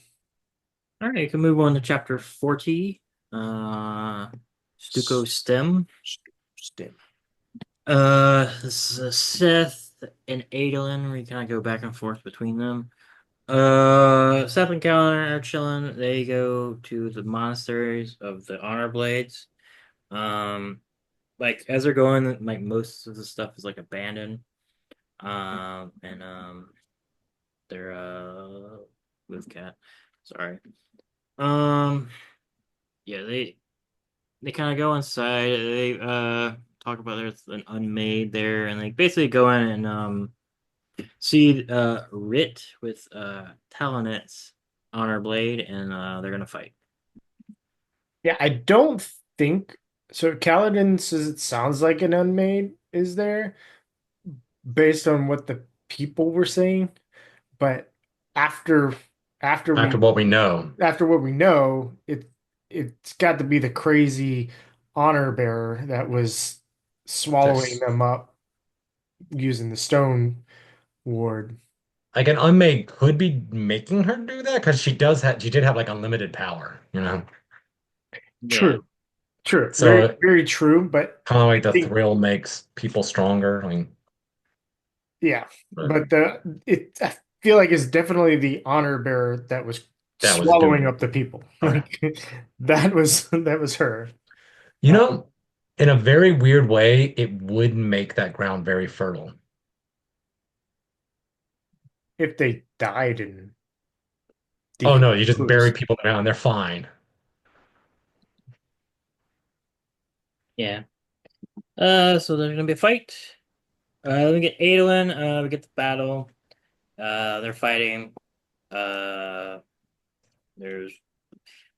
All right, you can move on to chapter 40. Stuco Stem. stem. This is Seth and Adolin. We kind of go back and forth between them. Seth and Callan are chilling. They go to the monasteries of the Honor Blades. Like as they're going, like most of the stuff is like abandoned. And they're move cat. Sorry. Um, yeah, they kind of go inside. They talk about there's an unmade there, and they basically go in and see Rit with Talonet's honor blade, and they're gonna fight. Yeah, I don't think so. Kaladin says it sounds like an unmade is there based on what the people were saying, but after after After we what we know. after what we know, it's got to be the crazy honor bearer that was swallowing There's them up using the stone ward. like an unmade could be making her do that because she did have like unlimited power, you know. Yeah, True, true, very So very true. But kind of like I the think thrill makes people stronger. I mean, yeah, but but I feel like it's definitely the honor bearer that was that was swallowing doing. up the people. Okay. Like that was her. You Uh, know, in a very weird way, it would make that ground very fertile. if they died in Oh no, you just bury decomposed. people in the ground, they're fine. yeah. So there's gonna be a fight. We get Adolin. We get the battle. They're fighting. Uh, there's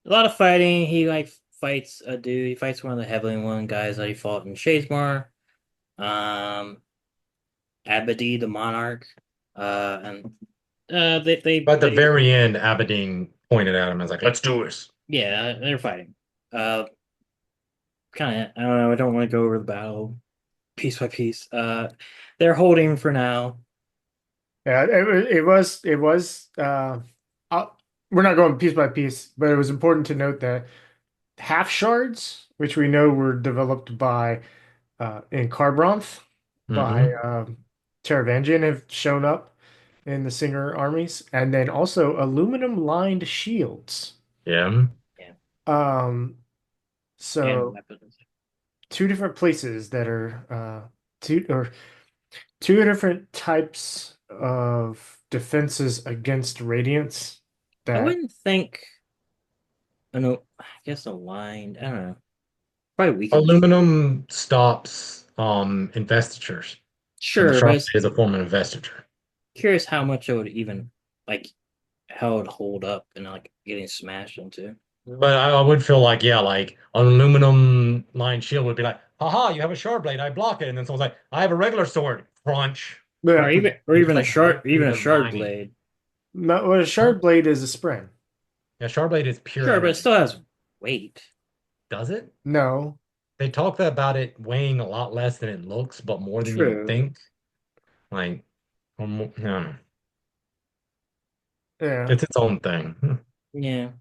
a lot of fighting. He like fights a dude. He fights one of the Heavenly One guys that he fought in Shadesmar. Um, Abadi the Monarch. And But at the they very end, Aberdeen pointed at him and was like, let's do this. yeah, they're fighting. Kind of. I don't know. I don't want to go over the battle piece by piece. They're holding for now. Yeah, it was uh, we're not going piece by piece, but it was important to note that half shards, which we know were developed by in Carbronth by Hmm. Taravangian, have shown up in the Singer armies, and then also aluminum lined shields. Yeah. Yeah, Um, and so weapons. two different places that are two different types of defenses against radiance I that wouldn't think. I know. I guess aligned. I don't know. Probably weakens. Aluminum stops investitures, and the Sure, but sharp it's is a form of investiture. curious how much it would even like how it would hold up and like getting smashed into. But I would feel like, yeah, like an aluminum lined shield would be like, haha, you have a sharp blade, I block it. And then someone's like, I have a regular sword, crunch. yeah. Or You just even like rip through a the shard lining. blade. No, well, a Huh? shard blade is a spring. Yeah, sharp blade is pure Sure, but it energy. still has weight. Does it? No. They talk about it weighing a lot less than it looks, but more than you would True. think. Like, no, Yeah. it's its own thing. Yeah.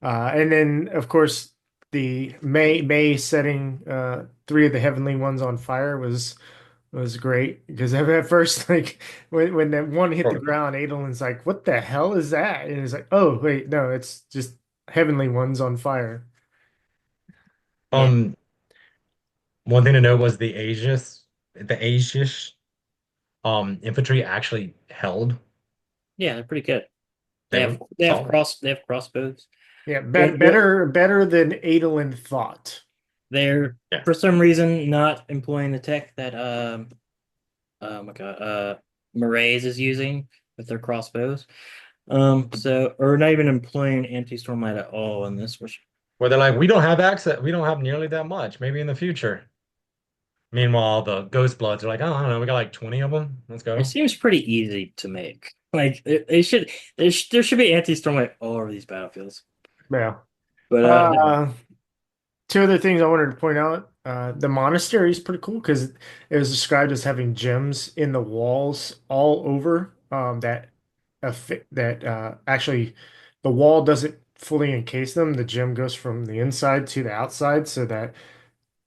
And then of course the May setting three of the heavenly ones on fire was great because at first like when that one hit the Protocol. ground, Adolin's like, "What the hell is that?" And it's like, "Oh wait, no, it's just heavenly ones on fire." Yeah. Um, One thing to note was the Aegis infantry actually held. Yeah, they're pretty good. They were solid. They have crossbows. Yeah, They're, better than Adolin thought. they're Yeah. for some reason not employing the tech that oh my god Maraise is using with their crossbows. So or not even employing anti-stormlight at all in this, which Where they're like, we don't have access, we don't have nearly that much. Maybe in the future. Meanwhile, the Ghost Bloods are like, oh, I don't know, we got like 20 of them. Let's it go. seems pretty easy to make. Like they should there should be anti-stormlight all over these battlefields. Yeah. But Uh, two other things I wanted to point out. The monastery is pretty cool because it was described as having gems in the walls all over. Actually the wall doesn't fully encase them. The gem goes from the inside to the outside so that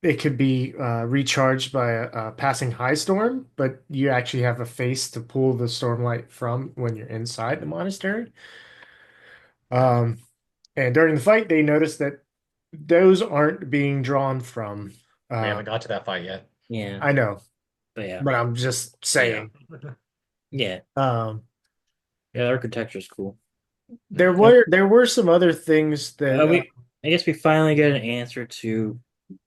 it could be recharged by a passing high storm, but you actually have a face to pull the stormlight from when you're inside the monastery. Um, and during the fight, they noticed that those aren't being drawn from. We Uh, haven't got to that fight yet. yeah, I know, but yeah, but I'm just Yeah. saying. yeah, Um, yeah. The architecture is cool. there were some other things that We I guess we finally get an answer to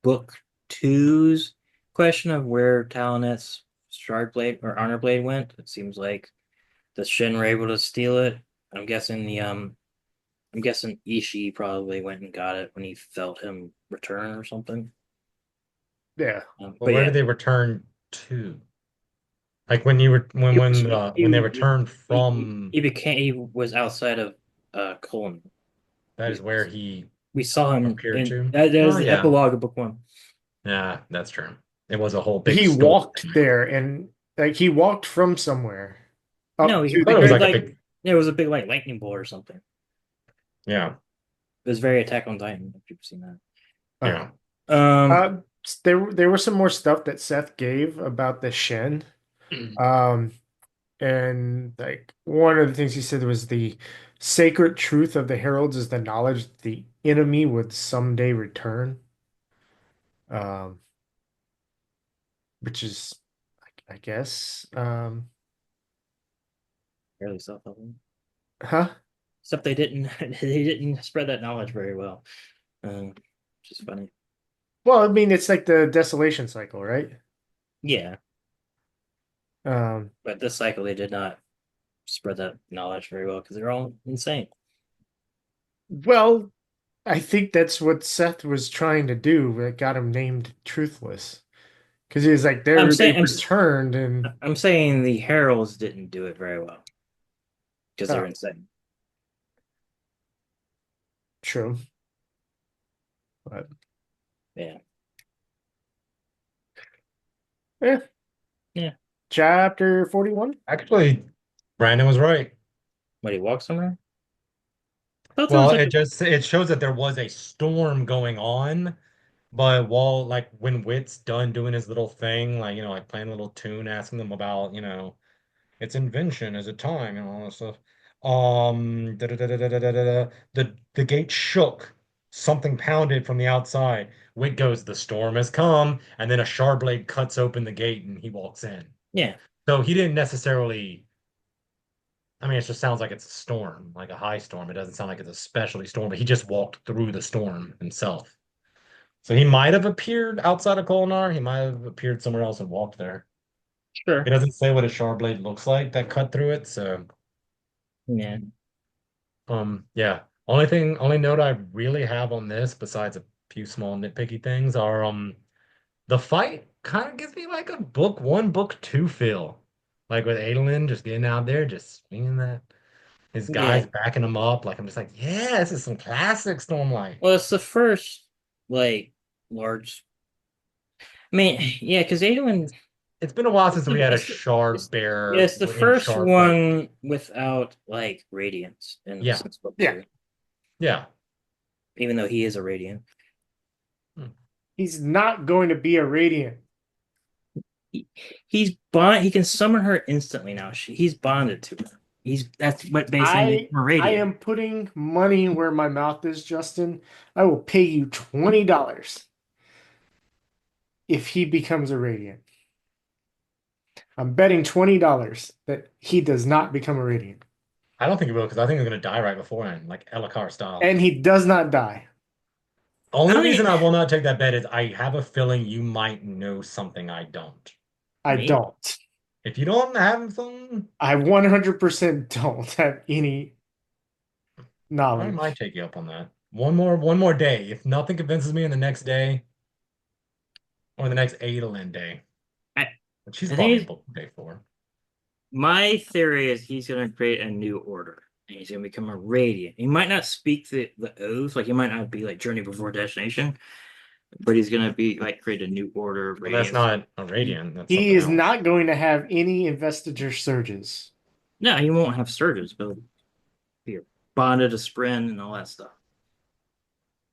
book two's question of where Talonet's Shard Blade or Honor Blade went. It seems like the Shin were able to steal it. I'm guessing I'm guessing Ishii probably went and got it when he felt him return or something. yeah, Well, But where yeah, did they return to? Like when you were when they returned from, he became he was outside of Coleman. that is where he We saw him appeared in to. that is Oh the yeah. epilogue of book one. Yeah, that's true. It was a whole big he story. walked there and like he walked from somewhere No, up he to I thought the it was gate. like a big, it was a big like lightning bolt or something. yeah, It was very Attack on Titan. If you've seen that. yeah. Uh, there was some more stuff that Seth gave about the Shen. Um, and like one of the things he said was the sacred truth of the heralds is the knowledge that the enemy would someday return. Um, which is, I guess, Fairly self-helping. huh? Except they didn't they didn't spread that knowledge very well. Which is funny. Well, I mean, it's like the desolation cycle, right? Yeah, Um, but this cycle they did not spread that knowledge very well because they're all insane. well, I think that's what Seth was trying to do that got him named Truthless. Because he was like, I'm they saying returned and I'm saying the heralds didn't do it very well because they're oh, insane. true. But Yeah, yeah. yeah. Chapter 41. Actually, Brandon was right. What he walk somewhere? I thought there Well, was like it shows that there was a storm going on, but while like when Wit's done doing his little thing, like like playing a little tune, asking them about its invention as a time and all that stuff. The gate shook, something pounded from the outside. Wick goes, "The storm has come," and then a Shardblade cuts open the gate and he walks in. Yeah. So he didn't necessarily. I mean, it just sounds like it's a storm, like a high storm. It doesn't sound like it's a specialty storm, but he just walked through the storm himself. So he might have appeared outside of Kolinar. He might have appeared somewhere else and walked there. Sure. It doesn't say what a Shardblade looks like that cut through it, so Yeah. yeah. Only note I really have on this, besides a few small nitpicky things, are the fight kind of gives me like a book one, book two feel. Like with Adolin just getting out there, just swinging that his guys Yeah. backing him up. Like I'm just like, yeah, this is some classic Stormlight. Well, it's the first like large. I mean, yeah, because Adolin. It's been a while since we had a It's, Shard it's, Bear yeah, it's the in first Shard fight. one without like radiance in Yeah. since book Yeah. 2, Yeah. even though he is a radiant. He's not going to be a Radiant. He's bond. He can summon her instantly now. He's bonded to her. That's what basically makes him a I radiant. am putting money where my mouth is, Justin. I will pay you $20 if he becomes a Radiant. I'm betting $20 that he does not become a Radiant. I don't think he will because I think he's gonna die right beforehand, like Elhokar style. And he does not die. Only I mean- reason I will not take that bet is I have a feeling you might know something I don't. I Me? don't. If you don't have something, I 100% don't have any I knowledge. might take you up on that. One more day. If nothing convinces me in the next day or the next Adolin day, which she's I probably think booked day 4. My theory is he's going to create a new order, and he's going to become a radiant. He might not speak the oath, like he might not be like Journey Before Destination, but he's going to be like create a new order of Well, that's radiance. not a radiant. That's He something is else. not going to have any investiture surges. No, he won't have surges, but be bonded to Spren and all that stuff.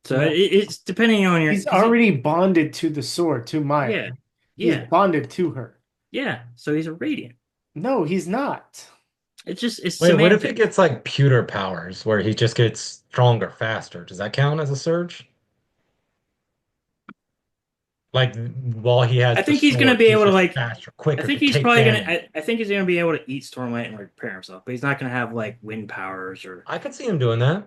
So No. it's depending on your. He's already bonded to the sword, to Maya. Yeah, He's yeah, bonded to her. yeah. So he's a radiant. No, he's not. It's Wait, what if he semantic. gets like pewter powers where he just gets stronger faster? Does that count as a surge? Like while he has I think the he's gonna sword, be he's able to just like. faster, I quicker think to he's take probably damage. gonna. I think he's gonna be able to eat Stormlight and repair himself, but he's not gonna have like wind powers or. I could see him doing that.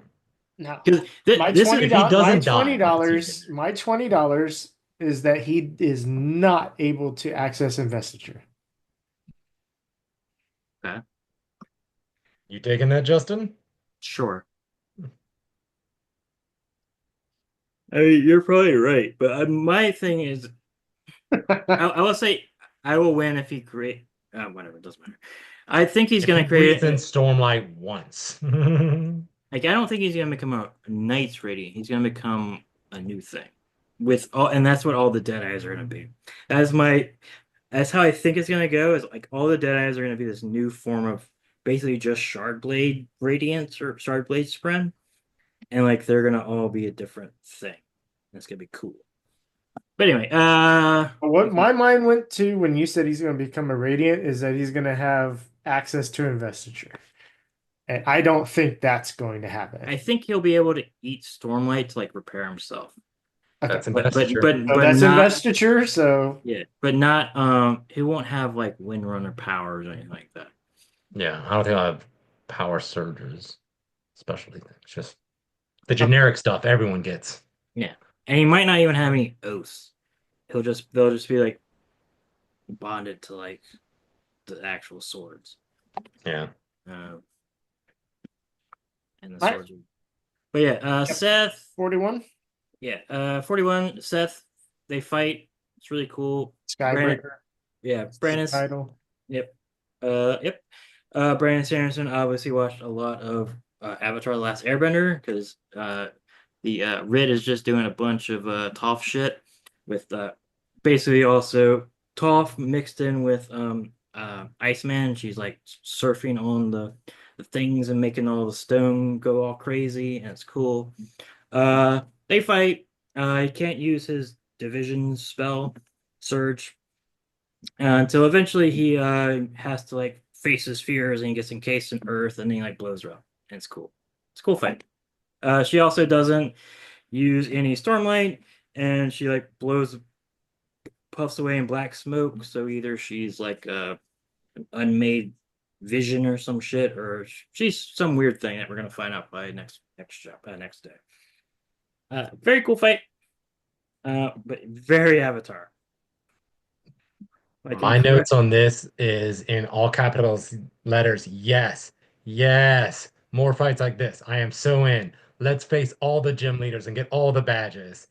No. Because My this $20, is he doesn't my die, I can see $20, my $20 is that he is not able to access investiture. You taking that, Justin? sure. I mean, you're probably right, but my thing is, I will say I will win if he create. Whatever, it doesn't matter. I think he's If gonna he create. breathes in Stormlight once. Like I don't think he's gonna become a Knight's Radiant. He's gonna become a new thing, with all, and that's what all the Deadeyes are gonna be. That's how I think it's gonna go. Is like all the Deadeyes are gonna be this new form of basically just Shardblade Radiance or Shardblade Spren, and like they're gonna all be a different thing. That's gonna be cool. But anyway, What my mind went to when you said he's going to become a Radiant is that he's going to have access to investiture. And I don't think that's going to happen. I think he'll be able to eat Stormlight to like repair himself. Okay. That's But investiture. So that's not investiture, so yeah, but not he won't have like Windrunner powers or anything like that. Yeah, I don't think I'll have power surges, specialty things. Just the generic stuff everyone gets. And he might not even have any oaths. They'll just be like bonded to like the actual swords. Yeah. And the Right. swords. But yeah, Seth. 41 Yeah, 41. Seth. They fight. It's really cool. Skybreaker Yeah, Brandon. title. Yep. Yep. Brandon Sanderson obviously watched a lot of Avatar: The Last Airbender because the Rid is just doing a bunch of Toph shit with basically also Toph mixed in with Iceman. She's like surfing on the things and making all the stone go all crazy, and it's cool. They fight. He can't use his division spell, Surge, until eventually he has to like face his fears and he gets encased in earth and then he like blows her up. And it's cool. It's a cool fight. She also doesn't use any stormlight, and she like puffs away in black smoke. So either she's like an unmade vision or some shit, or she's some weird thing that we're gonna find out by next day. Very cool fight, but very Avatar. Like My notes on this is in all capitals letters. Yes, yes, more fights like this. I am so in. Let's face all the gym leaders and get all the badges.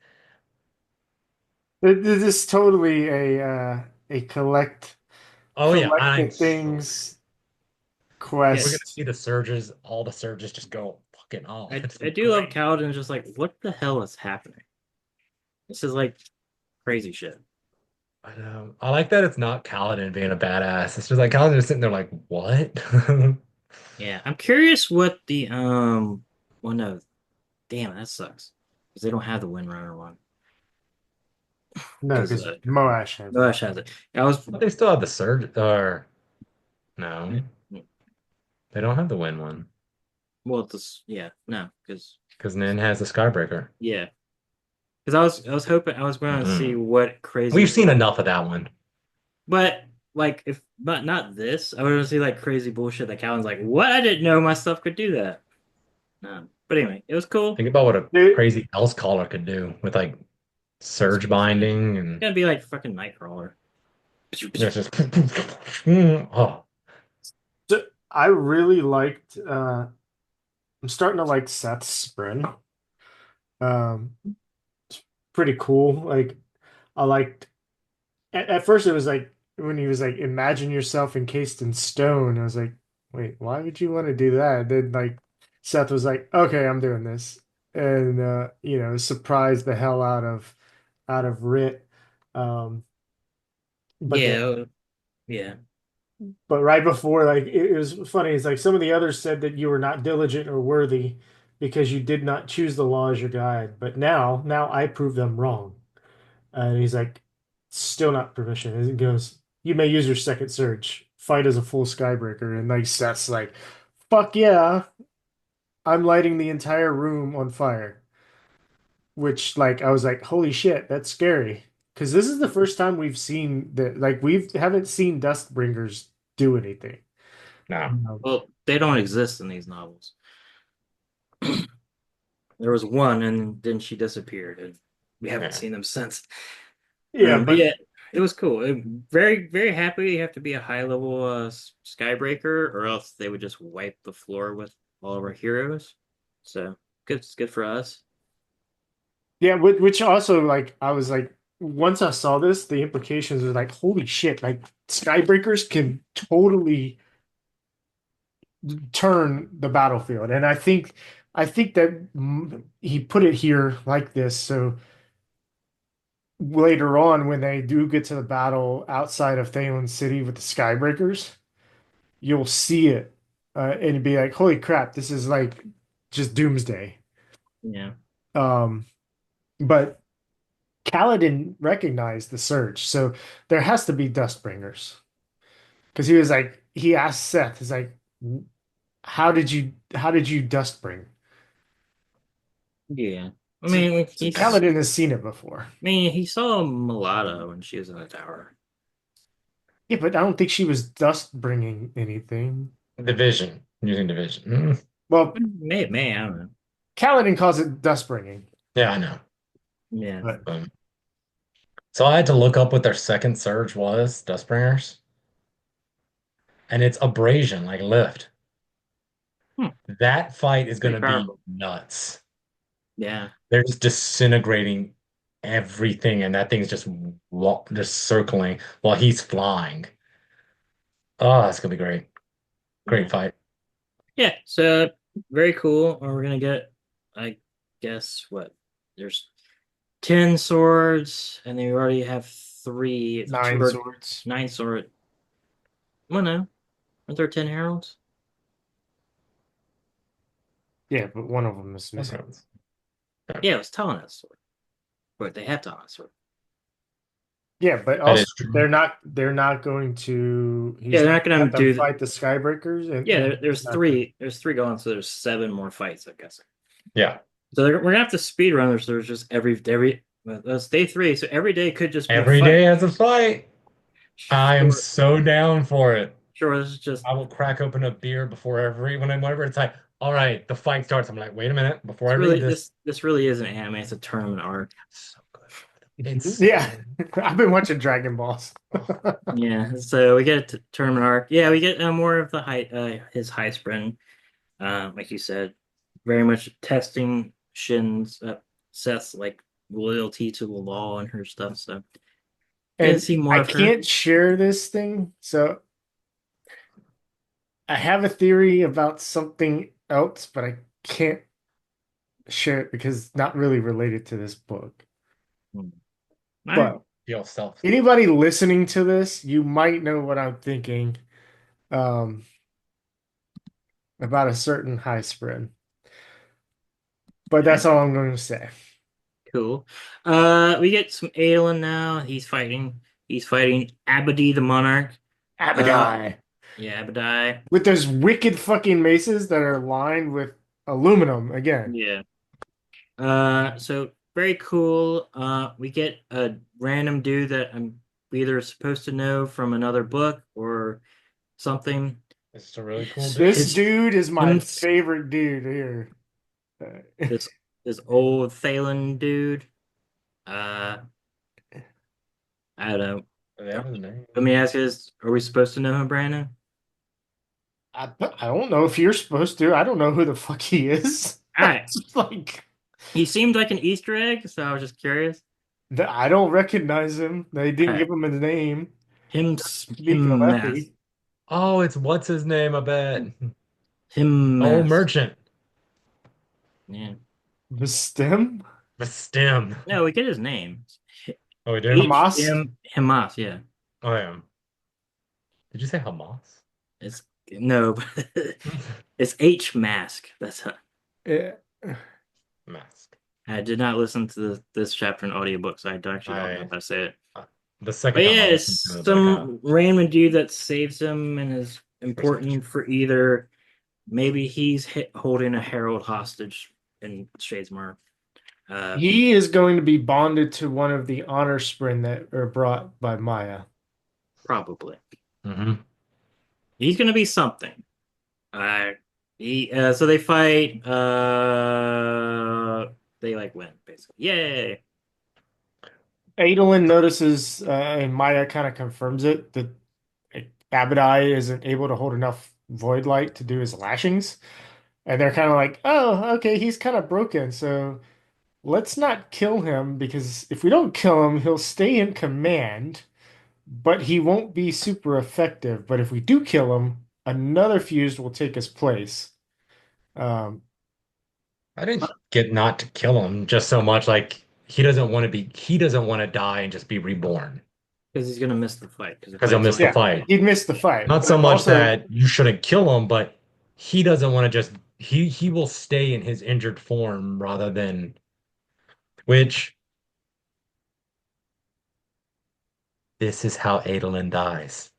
This is totally a Oh yeah, collect the I'm things we're gonna quest. see the surges, all the surges just go fucking off. It's I do love great. Kaladin. Just like, what the hell is happening? This is like crazy shit. But I like that it's not Kaladin being a badass. It's just like Kaladin is sitting there like, what? Yeah, I'm curious what the well, no, damn, that sucks because they don't have the Windrunner one. No, because Moash has Moash has it. I was But they still have the surge, or no, they don't have the win one well, this yeah, no, because because Nin has the Skybreaker. yeah, because I was hoping I was going to see what crazy. We've seen enough of that one. But like if but not this, I would see like crazy bullshit that Calvin's like, what? I didn't know my stuff could do that. No. But anyway, it was cool. Think about what a Dude. crazy else caller could do with like surge binding It's and gonna be like fucking Nightcrawler. it's just oh So I really liked. I'm starting to like Seth's sprint. It's pretty cool. Like I liked. At first, it was like when he was like, "Imagine yourself encased in stone." I was like, "Wait, why would you want to do that?" Then like Seth was like, "Okay, I'm doing this," and surprised the hell out of Rit. Um, but then Yeah, yeah. But right before, like it was funny. It's like some of the others said that you were not diligent or worthy because you did not choose the law as your guide. But now I prove them wrong. And he's like, still not permission. And he goes, you may use your second surge. Fight as a full Skybreaker. And like Seth's like, fuck yeah, I'm lighting the entire room on fire. Which like I was like, holy shit, that's scary. Because this is the first time we've seen that. Like we haven't seen Dustbringers do anything. no. Well, they don't exist in these novels. There was one, and then she disappeared, and we haven't Yeah. seen them since. Yeah, But but yeah, it was cool. Very, very happy. You have to be a high level Skybreaker, or else they would just wipe the floor with all of our heroes. So good, it's good for us. yeah, which also like I was like once I saw this, the implications were like, holy shit, like Skybreakers can totally turn the battlefield. And I think that he put it here like this, so later on when they do get to the battle outside of Thaylen City with the Skybreakers, you'll see it and be like, holy crap, this is like just doomsday. Yeah. But Kaladin recognized the surge, so there has to be Dustbringers. Because he was like, he asked Seth, he's like, how did you dust bring? Yeah. I mean, So Kaladin has seen it before. he saw Mulata when she was in the tower. Yeah, but I don't think she was dust bringing anything. Division. Using division. Well, May, I don't know. Kaladin calls it dust bringing. Yeah, I know. Yeah. But So I had to look up what their second surge was, Dustbringers. And it's abrasion, like lift. Hmm. That fight is going to Pretty be powerful. nuts. Yeah. They're just disintegrating everything, and that thing's just circling while he's flying. Oh, that's gonna be great. Great fight. Yeah. So very cool. And we're gonna get, I guess, what? There's 10 swords, and then we already have three. 9 swords. 9 sword. Well, no. Aren't there 10 heralds? Yeah, but one of them is missing. Yeah, it was Talon's sword. But they have Talon's sword. Yeah, but That also is true. they're not going to. Yeah, they're not gonna have them do fight the Skybreakers. And Yeah, there's three. There's 3 going, so there's 7 more fights, I guess. Yeah. So we're gonna have to speed run this. There's just every that's day 3, so every day could just be a Every fight. day has a fight. I am Sure, so down for it. sure. This is just I will crack open a beer before whenever it's like, all right, the fight starts. I'm like, wait a minute, before I it's read really this. this really is an anime. It's a tournament arc. So good. It's Yeah, I've been watching Dragon Balls. Yeah, so we get a tournament arc. Yeah, we get more of the his high sprint. Like you said, very much testing Seth's like loyalty to the law and her stuff. So get to And see more I of her. can't share this thing, so I have a theory about something else, but I can't share it because it's not really related to this book. All But right. feel self. anybody listening to this, you might know what I'm thinking um, about a certain high spread. But that's all I'm going to say. Cool. We get some Aelin now. He's fighting. He's fighting Abadi the Monarch. Abadai. Yeah, Abadai. With those wicked fucking maces that are lined with aluminum again. Yeah. So very cool. We get a random dude that I'm either supposed to know from another book or something. It's a really cool dude. This dude is my him- favorite dude here. This this old Thalen dude. I don't know. They have his name. Let me ask you this: are we supposed to know him, Brandon? I don't know if you're supposed to. I don't know who the fuck he is. All right. It's like He seemed like an Easter egg, so I was just curious. I don't recognize him. They didn't Alright. give him his name. Him, Speaking of him, mask. Effie, Oh, it's what's his name? I bet. Him, Oh, mask. Merchant. Yeah. the stem. The stem. No, we get his name. Oh, we do? Hamas? Hamas, yeah. Oh, yeah. Did you say Hamas? It's no, it's H mask. That's how. Yeah. Mask. I did not listen to this chapter in audiobook, so I actually don't know I- if I say it. The second But time yeah, I it's listened to it, I was like, some random dude that saves him and is important for either. Maybe he's holding a herald hostage in Shadesmar. He is going to be bonded to one of the honor spren that are brought by Maya. Probably. Mhm. He's gonna be something. So they fight. They like win basically. Yay! Adolin notices, and Maya kind of confirms it, that Abadai isn't able to hold enough void light to do his lashings. And they're kind of like, oh, okay, he's kind of broken. So let's not kill him because if we don't kill him, he'll stay in command, but he won't be super effective. But if we do kill him, another fused will take his place. Um, I didn't get not to kill him, just so much like he doesn't want to die and just be reborn. Because he's gonna miss the fight. Because he'll miss the yeah, fight. he'd miss the fight. Not so But much also, that you shouldn't kill him, but he doesn't want to just he will stay in his injured form rather than which this is how Adolin dies.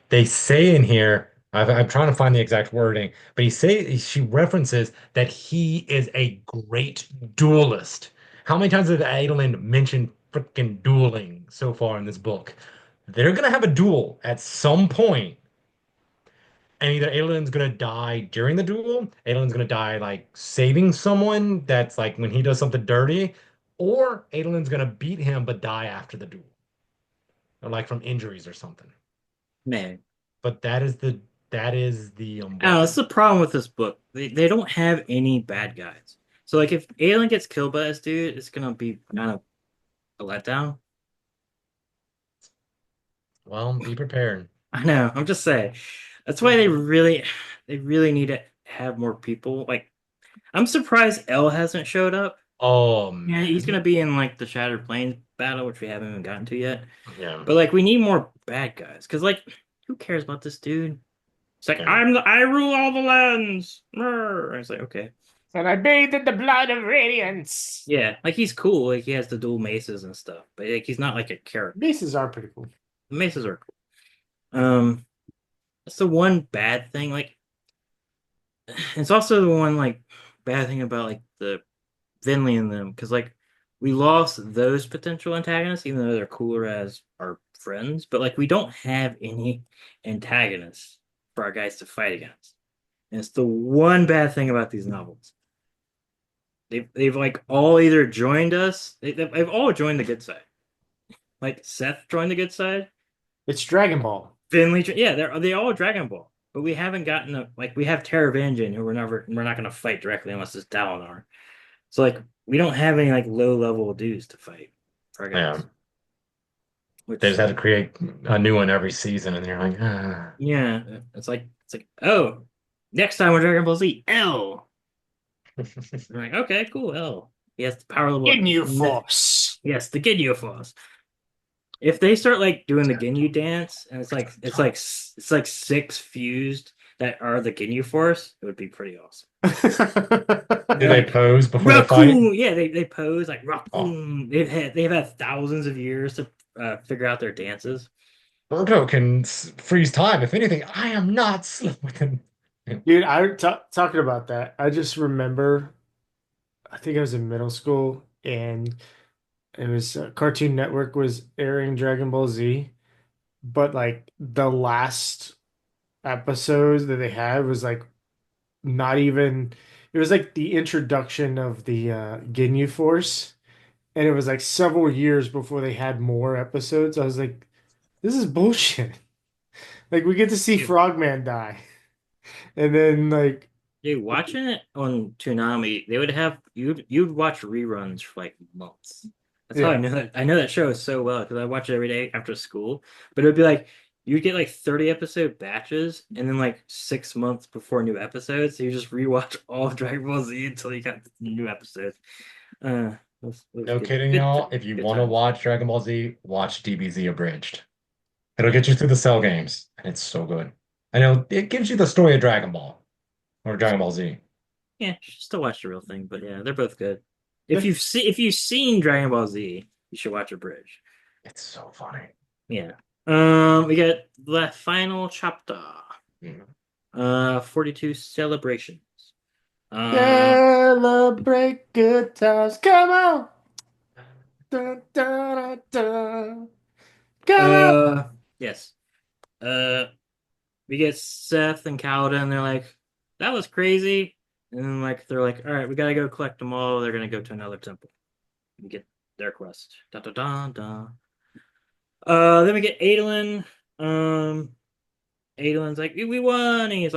They say in here, I'm trying to find the exact wording, but she references that he is a great duelist. How many times has Adolin mentioned freaking dueling so far in this book? They're gonna have a duel at some point, and either Adolin's gonna die during the duel, Adolin's gonna die like saving someone that's like when he does something dirty, or Adolin's gonna beat him but die after the duel, or like from injuries or something. Man, But that is the oh, that's the problem with this book. They don't have any bad guys. So like if Aelin gets killed by this dude, it's gonna be kind of a letdown. Well, be prepared. I know. I'm just saying. That's why they really need to have more people. Like, I'm surprised L hasn't showed up. Oh Yeah, man. he's gonna be in like the Shattered Plains battle, which we haven't even gotten to yet. Yeah. But like, we need more bad guys because like, who cares about this dude? It's like Yeah. I rule all the lands. I was like, okay, and I bathed in the blood of radiance. yeah, like he's cool. Like he has the dual maces and stuff, but like he's not like a character. Maces are pretty cool. The maces are cool. That's the one bad thing. Like, it's also the one like bad thing about like the Vinley and them, because like we lost those potential antagonists, even though they're cooler as our friends. But like we don't have any antagonists for our guys to fight against, and it's the one bad thing about these novels. They've like all either joined us. They've all joined the good side. Like Seth joined the good side. It's Dragon Ball. Finley, yeah, they all Dragon Ball, but we haven't gotten we have Taravangian, who we're not going to fight directly unless it's Dalinar. So like we don't have any like low level dudes to fight for our guys. Yeah. Which, They just had to create a new one every season, and you're like, ah. yeah, it's like oh, next time we're Dragon Ball Z, L. I'm like, okay, cool, L. He has the power level. Ginyu Force. Yes, the Ginyu Force. If they start like doing the Ginyu dance, and it's like 6 fused that are the Ginyu Force, it would be pretty awesome. Do they pose before the fight? Raccoon, yeah, they pose like Raccoon. They've had thousands of years to figure out their dances. Birdo can freeze time. If anything, I am not slow with him. Dude, talking about that. I just remember, I think I was in middle school, and it was Cartoon Network was airing Dragon Ball Z, but like the last episodes that they had was like not even. It was like the introduction of the Ginyu Force, and it was like several years before they had more episodes. I was like, this is bullshit. Like we get to see Yeah. Frogman die, and then like Dude, watching it on Toonami, they would have you'd watch reruns for like months. That's how I Yeah. know that. I know that show so well because I watch it every day after school. But it would be like you'd get like 30 episode batches, and then like 6 months before new episodes, so you just rewatch all of Dragon Ball Z until you got the new episodes. Those No good- kidding, good- y'all. If you good want to times. watch Dragon Ball Z, watch DBZ Abridged. It'll get you through the Cell games, and it's so good. I know it gives you the story of Dragon Ball or Dragon Ball Z. Yeah, you should still watch the real thing, but yeah, they're both good. If you've seen Dragon Ball Z, you should watch a bridge. It's so funny. Yeah. We got the final chapter. Mm. 42 celebrations. celebrate good times. Come on. Dun, dun, dun, dun. Come on. Yes. We get Seth and Kaladin, and they're like, that was crazy. And then like they're like, all right, we gotta go collect them all. They're gonna go to another temple and get their quest. Da da da da. Then we get Adolin. Adolin's like, we won, and he's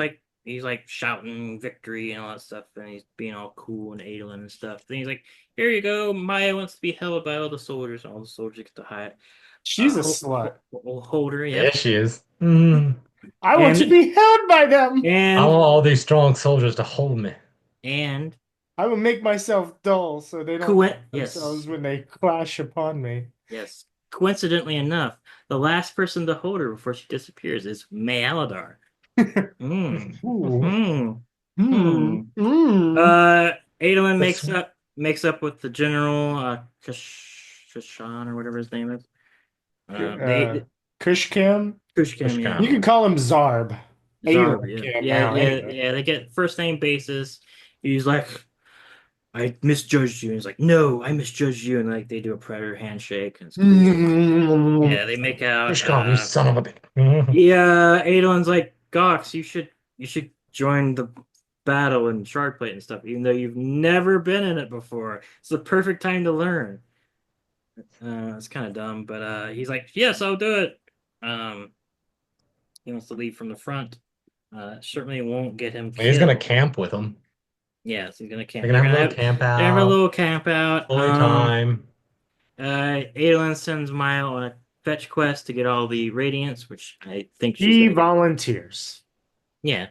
like shouting victory and all that stuff, and he's being all cool and Adolin and stuff. Then he's like, here you go, Maya wants to be held by all the soldiers, and all the soldiers get to hide. She's a slut. Hold her, Yeah, yeah. she is. Mm. I want to And- be held by them. I want all these strong soldiers to hold me. And I will make myself dull so they don't Coin- hurt yes. themselves when they clash upon me. yes, coincidentally enough, the last person to hold her before she disappears is Mayalidar. Mm. Ooh. Mm. Adolin makes up with the general Kashan or whatever his name is. Kushcam. Kushkim, yeah. You can call him Zarb. Zarb, Adolin yeah. can Yeah, now, yeah, anyway. yeah. They get first name basis. He's like, I misjudged you. And he's like, no, I misjudged you. And like they do a predator handshake. And it's cool. Yeah, they make out. Pushkar, you son of a bitch. Mhm. Yeah, Adolin's like, Gox, you should join the battle and Shardplate and stuff, even though you've never been in it before. It's the perfect time to learn. It's kind of dumb, but he's like, yes, I'll do it. He wants to lead from the front. Certainly won't get him He's gonna killed. camp with them. Yes, he's gonna camp. They're gonna have a little camp They have a out. little camp out. Fully time. Adolin sends Maya on a fetch quest to get all the radiance, which I think He she's gonna volunteers. yeah.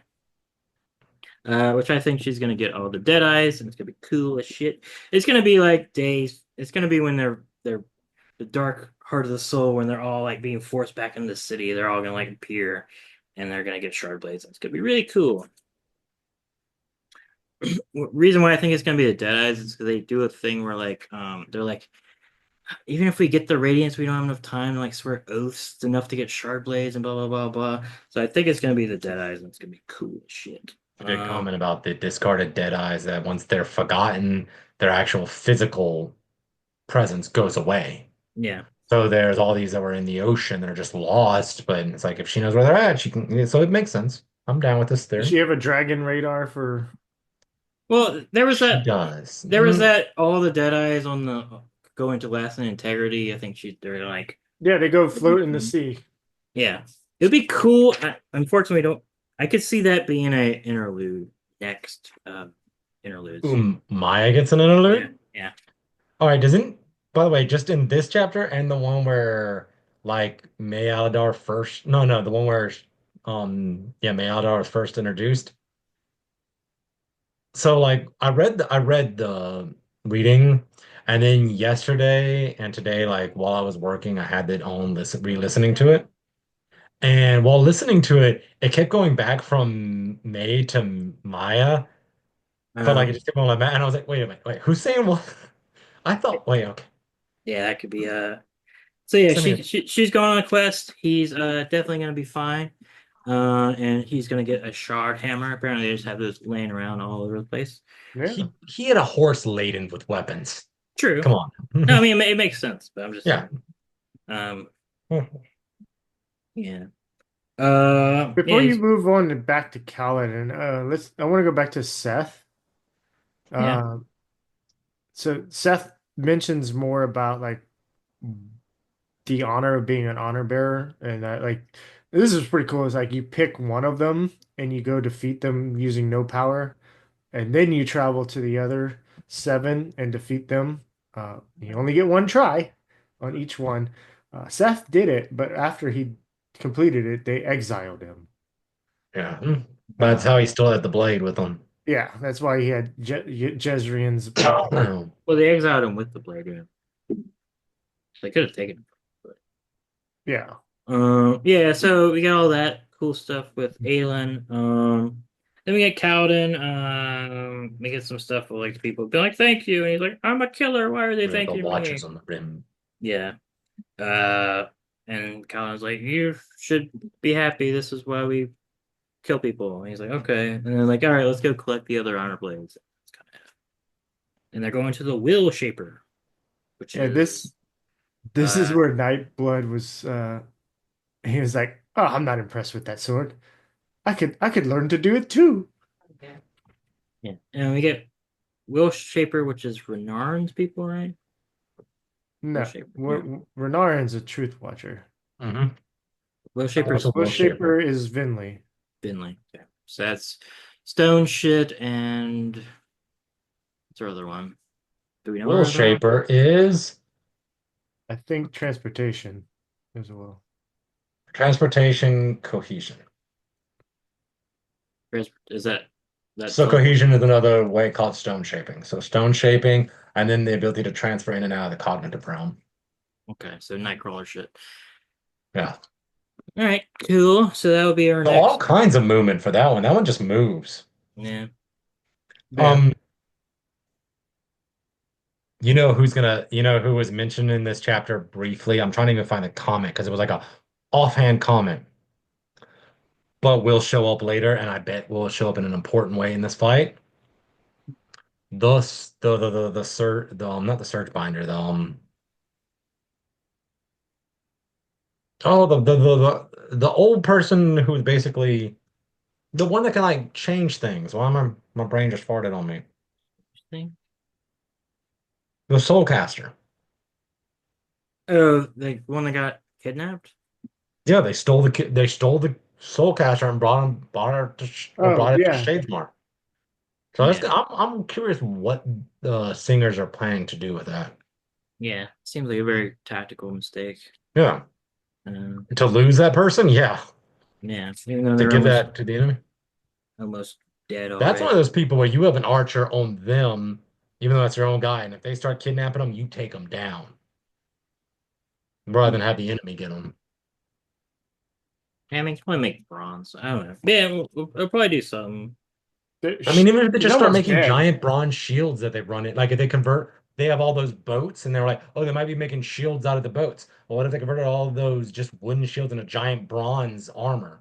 Which I think she's gonna get all the dead eyes, and it's gonna be cool as shit. It's gonna be like days. It's gonna be when they're the dark heart of the soul, when they're all like being forced back into the city. They're all gonna like appear, and they're gonna get shard blades. It's gonna be really cool. Reason why I think it's gonna be the dead eyes is because they do a thing where like they're like, even if we get the radiance, we don't have enough time to like swear oaths enough to get shard blades and blah blah blah blah. So I think it's gonna be the dead eyes, and it's gonna be cool as shit. You did comment about the discarded dead eyes that once they're forgotten, their actual physical presence goes away. Yeah. So there's all these that were in the ocean that are just lost, but it's like if she knows where they're at, she can. So it makes sense. I'm down with this Does theory. she have a dragon radar for? Well, there was She that. does. There was Mm, that. All the Deadeyes on the go into lasting integrity. I think they're like, Yeah, they go float in the sea. yeah. It'd be cool. Unfortunately, don't. I could see that being a interlude next. Interludes. Maya gets an interlude. Yeah. All right, doesn't, by the way, just in this chapter and the one where like May Aladar first, no, the one where yeah, May Aladar was first introduced. So like I read the reading and then yesterday and today, like while I was working, I had it on re-listening to it. And while listening to it, it kept going back from May to Maya. But like it just kept going like that. And I was like, wait a minute, wait, who's saying what? I thought, wait, okay. Yeah, that could be So yeah, Send me a- she's going on a quest. He's definitely gonna be fine. And he's gonna get a shard hammer. Apparently, they just have those laying around all over the place. Yeah. he had a horse laden with weapons. True. Come on. No, I mean it makes sense, but I'm just Yeah. um Hmm. yeah. Before yeah, you move on back to Kaladin, I want to go back to Seth. Yeah. So Seth mentions more about like the honor of being an honor bearer, and that like this is pretty cool. It's like you pick one of them and you go defeat them using no power, and then you travel to the other seven and defeat them. You only get one try on each one. Seth did it, but after he completed it, they exiled him. Yeah. That's how he still had the blade with him. Yeah, that's why he had Jezreel's. Well, they exiled him with the blade. Yeah. They could have taken it. Yeah. Yeah, so we got all that cool stuff with Aelin. Then we get Kaladin. We get some stuff with like the people be like, "Thank you," and he's like, "I'm a killer. Why are they The thanking me?" watchers on the rim. Yeah. And Kaladin's like, "You should be happy. This is why we kill people." And he's like, "Okay." And then like, "All right, let's go collect the other honor blades." That's kind of. And they're going to the Will Shaper, which Yeah, is this is uh, where Nightblood was he was like, "Oh, I'm not impressed with that sword. I could learn to do it too." yeah. And we get Will Shaper, which is Renarn's people, right? No, Shaper, Renarin's a truth watcher. Mm-hmm. Will Shaper's Also Will Will Shaper. Shaper is Vinley. Finley. Okay. So that's Stone Shit and what's our other one? Do we know Will our other one? Shaper is I think transportation as well. transportation cohesion. Is that So cohesion is another way called stone shaping. So stone shaping, and then the ability to transfer in and out of the cognitive realm. Okay, so Nightcrawler shit. Yeah. All right, cool. So that would be our So next. all kinds of movement for that one. That one just moves. Yeah. Yeah. You know who was mentioned in this chapter briefly? I'm trying to even find the comment because it was like a offhand comment. But will show up later, and I bet will show up in an important way in this fight. Thus, the search, not the search binder, the old person who's basically the one that can like change things. Why my brain just farted on me? Thing. The soulcaster. Oh, the one that got kidnapped. Yeah, they stole the soulcaster and brought it to Yeah. Shadesmar. So Yeah. I'm curious what the singers are planning to do with that. Yeah, seems like a very tactical mistake. Yeah, Um, to lose that person, yeah, yeah, even though to they're give almost, that to the enemy. almost dead That's already. one of those people where you have an archer on them, even though that's your own guy, and if they start kidnapping them, you take them down rather than have the enemy get them. I mean, probably make bronze. I don't know. Yeah, we'll probably do something. I mean, even if they She's just start almost making dead. giant bronze shields that they run it, like if they convert, they have all those boats, and they're like, oh, they might be making shields out of the boats. Well, what if they converted all of those just wooden shields into giant bronze armor?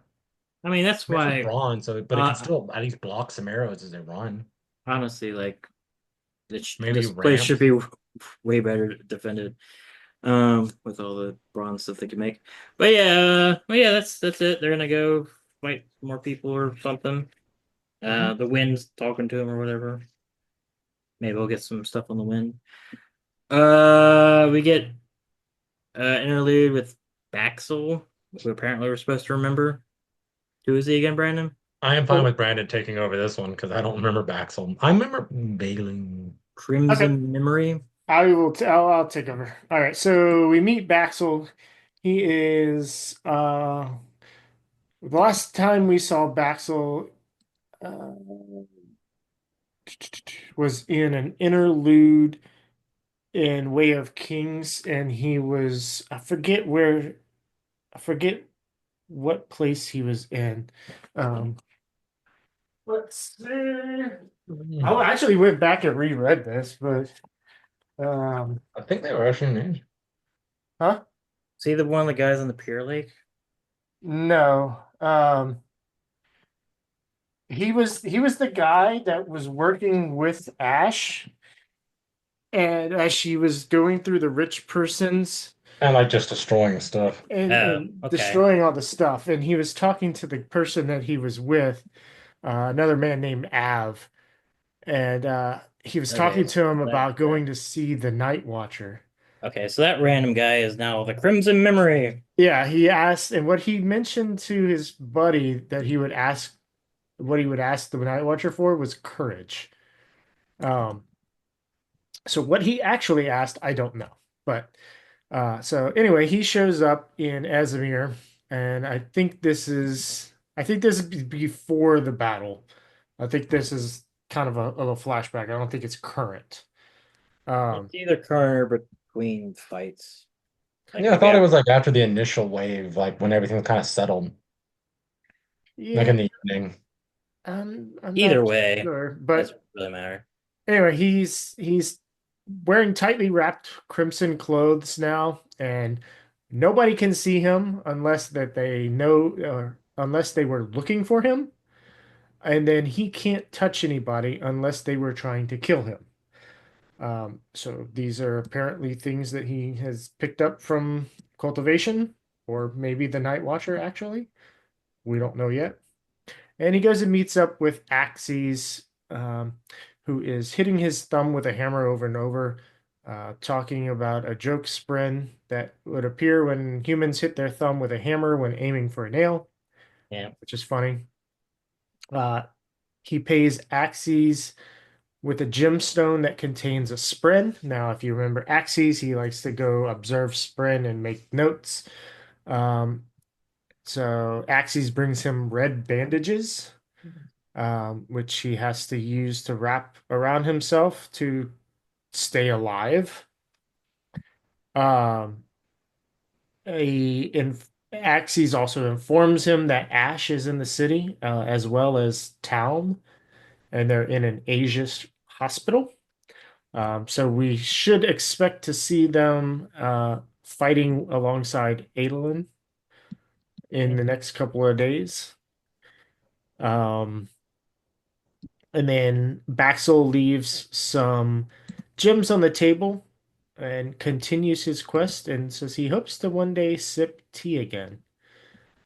I mean, that's I mean, it's why, bronze, so but it can uh, still at least block some arrows as they run. honestly, like Maybe this place should be ramps. way better defended. With all the bronze stuff they can make. But yeah, that's it. They're gonna go fight more people or something. Mhm. The wind's talking to him or whatever. Maybe we'll get some stuff on the wind. We get interlude with Baxel, who apparently we're supposed to remember. Who is he again, Brandon? I am fine Oh, with Brandon taking over this one because I don't remember Baxel. I remember Balin. okay. Crimson Memory. I'll take over. All right. So we meet Baxel. He is the last time we saw Baxel uh, was in an interlude in Way of Kings, and he was I forget what place he was in. Um, let's see. I actually went back and reread this, but um, I think they were actually named. huh? See the one of the guys on the Pier Lake? No. He was the guy that was working with Ash, and as she was going through the rich person's I like just destroying stuff. Oh, and okay. destroying all the stuff, and he was talking to the person that he was with, another man named Av, and he was Okay. talking to him That, about going to see the Night Watcher. okay, so that random guy is now the Crimson Memory. Yeah, he asked, and what he mentioned to his buddy that what he would ask the Night Watcher for was courage. Um, so what he actually asked, I don't know. But so anyway, he shows up in Azamir, and I think this is before the battle. I think this is kind of a flashback. I don't think it's current. It's Um, either Kerner between fights. Like Yeah, I we thought it got, was like after the initial wave, like when everything was kind of settled, like yeah, in the evening. I'm either not way, sure, doesn't but really matter. anyway, he's wearing tightly wrapped crimson clothes now, and nobody can see him unless that they know, or unless they were looking for him, and then he can't touch anybody unless they were trying to kill him. So these are apparently things that he has picked up from cultivation, or maybe the Night Watcher, actually. We don't know yet. And he goes and meets up with Axes, who is hitting his thumb with a hammer over and over, talking about a joke spren that would appear when humans hit their thumb with a hammer when aiming for a nail, Yeah. which is funny. Uh, he pays Axes with a gemstone that contains a spren. Now, if you remember Axes, he likes to go observe spren and make notes. Um, so Axes brings him red bandages, which he has to use to wrap around himself to stay alive. Um, Axes also informs him that Ash is in the city, as well as Talm, and they're in an Aegis hospital. So we should expect to see them fighting alongside Adolin in the next couple of days. Um, and then Baxel leaves some gems on the table and continues his quest and says he hopes to one day sip tea again.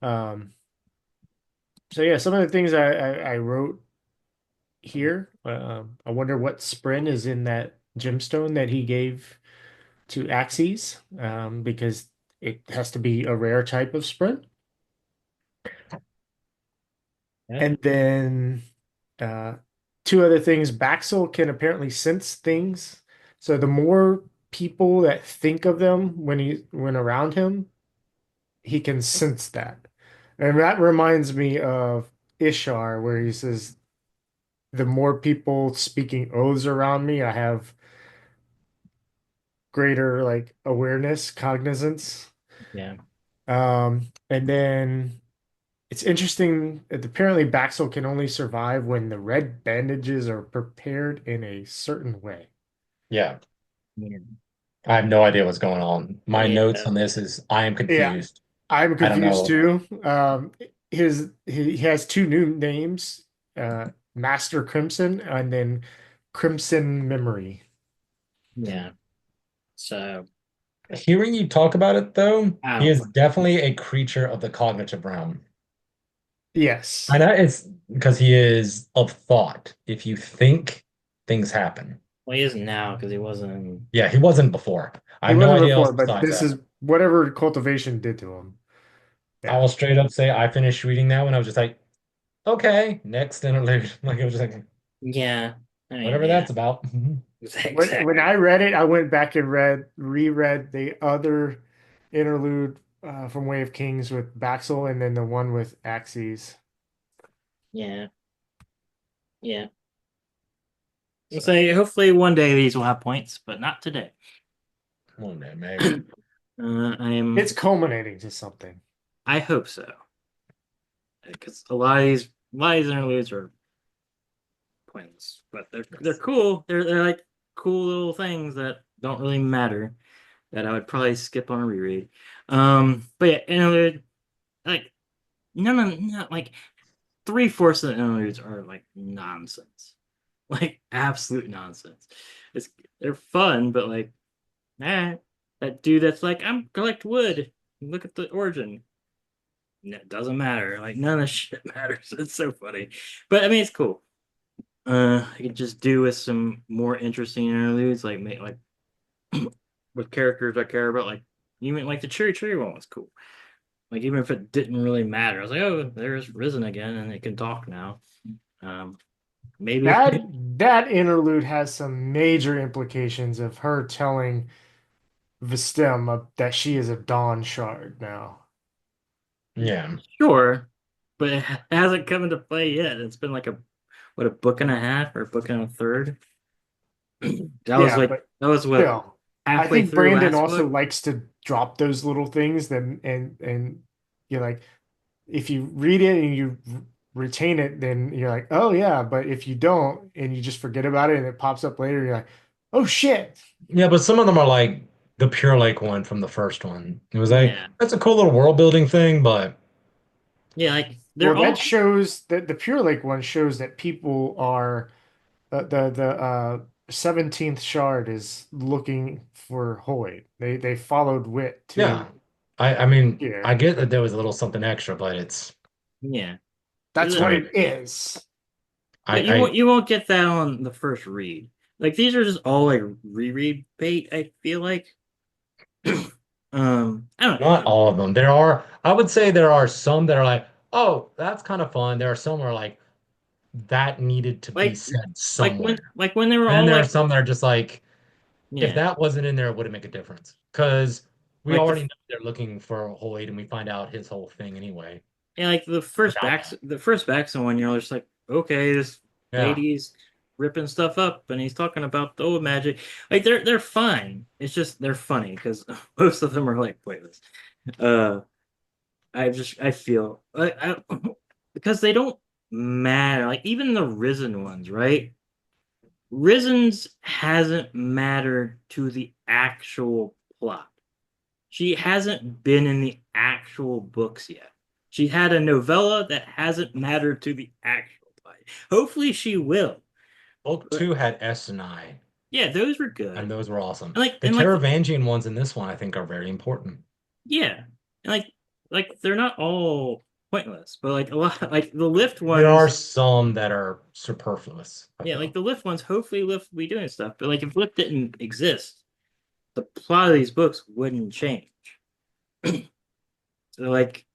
Um, so yeah, some of the things I wrote here. I wonder what spren is in that gemstone that he gave to Axes, because it has to be a rare type of sprint. Yeah. And then uh, two other things. Baxel can apparently sense things. So the more people that think of them when around him, he can sense that. And that reminds me of Ishar, where he says, the more people speaking oaths around me, I have greater like awareness, cognizance. Yeah. And then it's interesting that apparently Baxel can only survive when the red bandages are prepared in a certain way. Yeah, Yeah. I have no idea what's going on. My Yeah. notes on this is I am Yeah, confused. I'm I don't confused know. too. he has two new names, Master Crimson and then Crimson Memory. Yeah. So Hearing you talk about it, though, I he don't is know. definitely a creature of the cognitive realm. I Yes. know it's because he is of thought. If you think, things happen. Well, he isn't now because he wasn't. Yeah, he wasn't before. I He have no wasn't idea else before, but besides this that. is whatever cultivation did to him. I Yeah. will straight up say I finished reading that when I was just like, okay, next interlude. Like it was just like Yeah. I mean, whatever yeah. that's about. When Exactly. I read it, I went back and reread the other interlude from Way of Kings with Baxel and then the one with Axes. Yeah. Yeah. And So say hopefully one day these will have points, but not today. One day, maybe. I am. it's culminating to something. I hope so because a lot of these interludes are pointless, but they're cool. They're like cool little things that don't really matter that I would probably skip on a reread. But yeah, interlude like no, like three-fourths of the interludes are like nonsense, like absolute nonsense. It's they're fun, but like that dude that's like I'm collect wood. Look at the origin. It doesn't matter. Like none of this shit matters. It's so funny, but I mean it's cool. I could just do with some more interesting interludes, like make like with characters I care about. Like even like the Cherry Cherry one was cool. Like even if it didn't really matter, I was like, oh, there's Risen again, and it can talk now. Um, maybe That interlude has some major implications of her telling Vistem that she is a Dawn Shard now. Yeah. sure, but it hasn't come into play yet. It's been like a book and a half or a book and a third. Yeah, but That was what still, I halfway think through Brandon last also book. likes to drop those little things. Then and you're like, if you read it and you retain it, then you're like, oh yeah. But if you don't and you just forget about it and it pops up later, you're like, oh shit. Yeah, but some of them are like the Pure Lake one from the first one. It was like, Yeah, that's a cool little world building thing, but yeah, like they're Well, that all shows that the Pure Lake one shows that people are the 17th shard is looking for Hoyd. They followed Wit yeah. to I mean, I here. get that there was a little something extra, but it's yeah. That's I what mean, it is. But I you won't get that on the first read. Like these are just all like reread bait, I feel like. I don't not all of them. There are, I would say there are some that are like, oh, that's kind of fun. There are some where like that needed to be like said somewhere. like when they were And then all there are like some that are just like, if yeah. that wasn't in there, it wouldn't make a difference. Because we Like already know they're looking for Hoyd and we find out his whole thing anyway like without that. the first Baxter one, you're just like, okay, this Yeah. lady's ripping stuff up and he's talking about the old magic. Like they're fine. It's just they're funny because most of them are like pointless. Uh I feel like because they don't matter. Like even the Risen ones, right? Risen's hasn't mattered to the actual plot. She hasn't been in the actual books yet. She had a novella that hasn't mattered to the actual plot. Hopefully she will. Book But two had S and I, yeah, those were and good. those were awesome. The And like Taravangian ones in this one, I think, are very important. yeah. And like they're not all pointless, but like a lot like the lift There are ones, some that are superfluous, I yeah, like feel. the lift ones, hopefully lift will be doing stuff. But like if lift didn't exist, the plot of these books wouldn't change. So like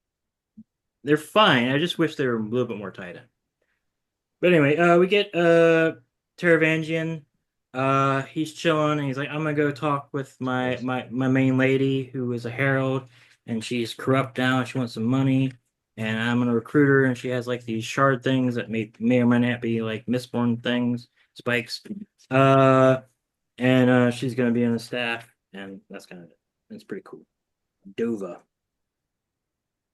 they're fine. I just wish they were a little bit more tied in. But anyway, we get Taravangian. He's chilling and he's like, I'm gonna go talk with my main lady who is a herald, and she's corrupt now. She wants some money, and I'm gonna recruit her. And she has like these shard things that may or may not be like Mistborn things, spikes. Uh, and she's gonna be on the staff, and that's kind of it. It's pretty cool. Dova.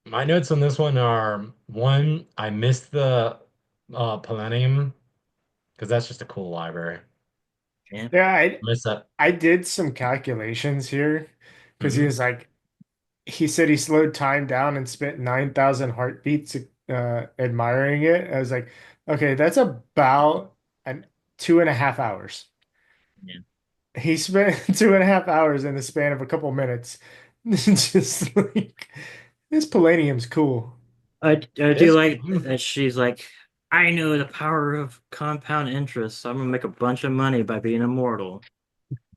My notes on this one are one, I missed the Millennium because that's just a cool library. Yeah. Yeah, I Miss that. I did some calculations here because he Hmm. was like he said he slowed time down and spent 9,000 heartbeats admiring it. I was like, okay, that's about an 2.5 hours. Yeah. He spent 2.5 hours in the span of a couple minutes. Just like this palladium's cool. I It do is like cool. that she's like, I know the power of compound interest, so I'm gonna make a bunch of money by being immortal.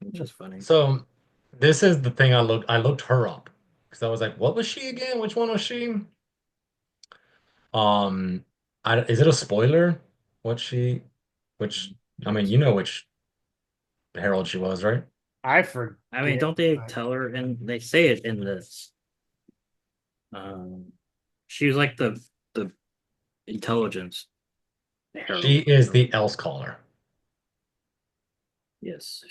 Which is funny. So this is the thing I looked her up because I was like, what was she again? Which one was she? Um, is it a spoiler? What she, which I mean, you know which Herald she was, right? I I mean, forget. don't they tell her and they say it in this? Um, she was like the intelligence She herald. is the Else Caller. Yes.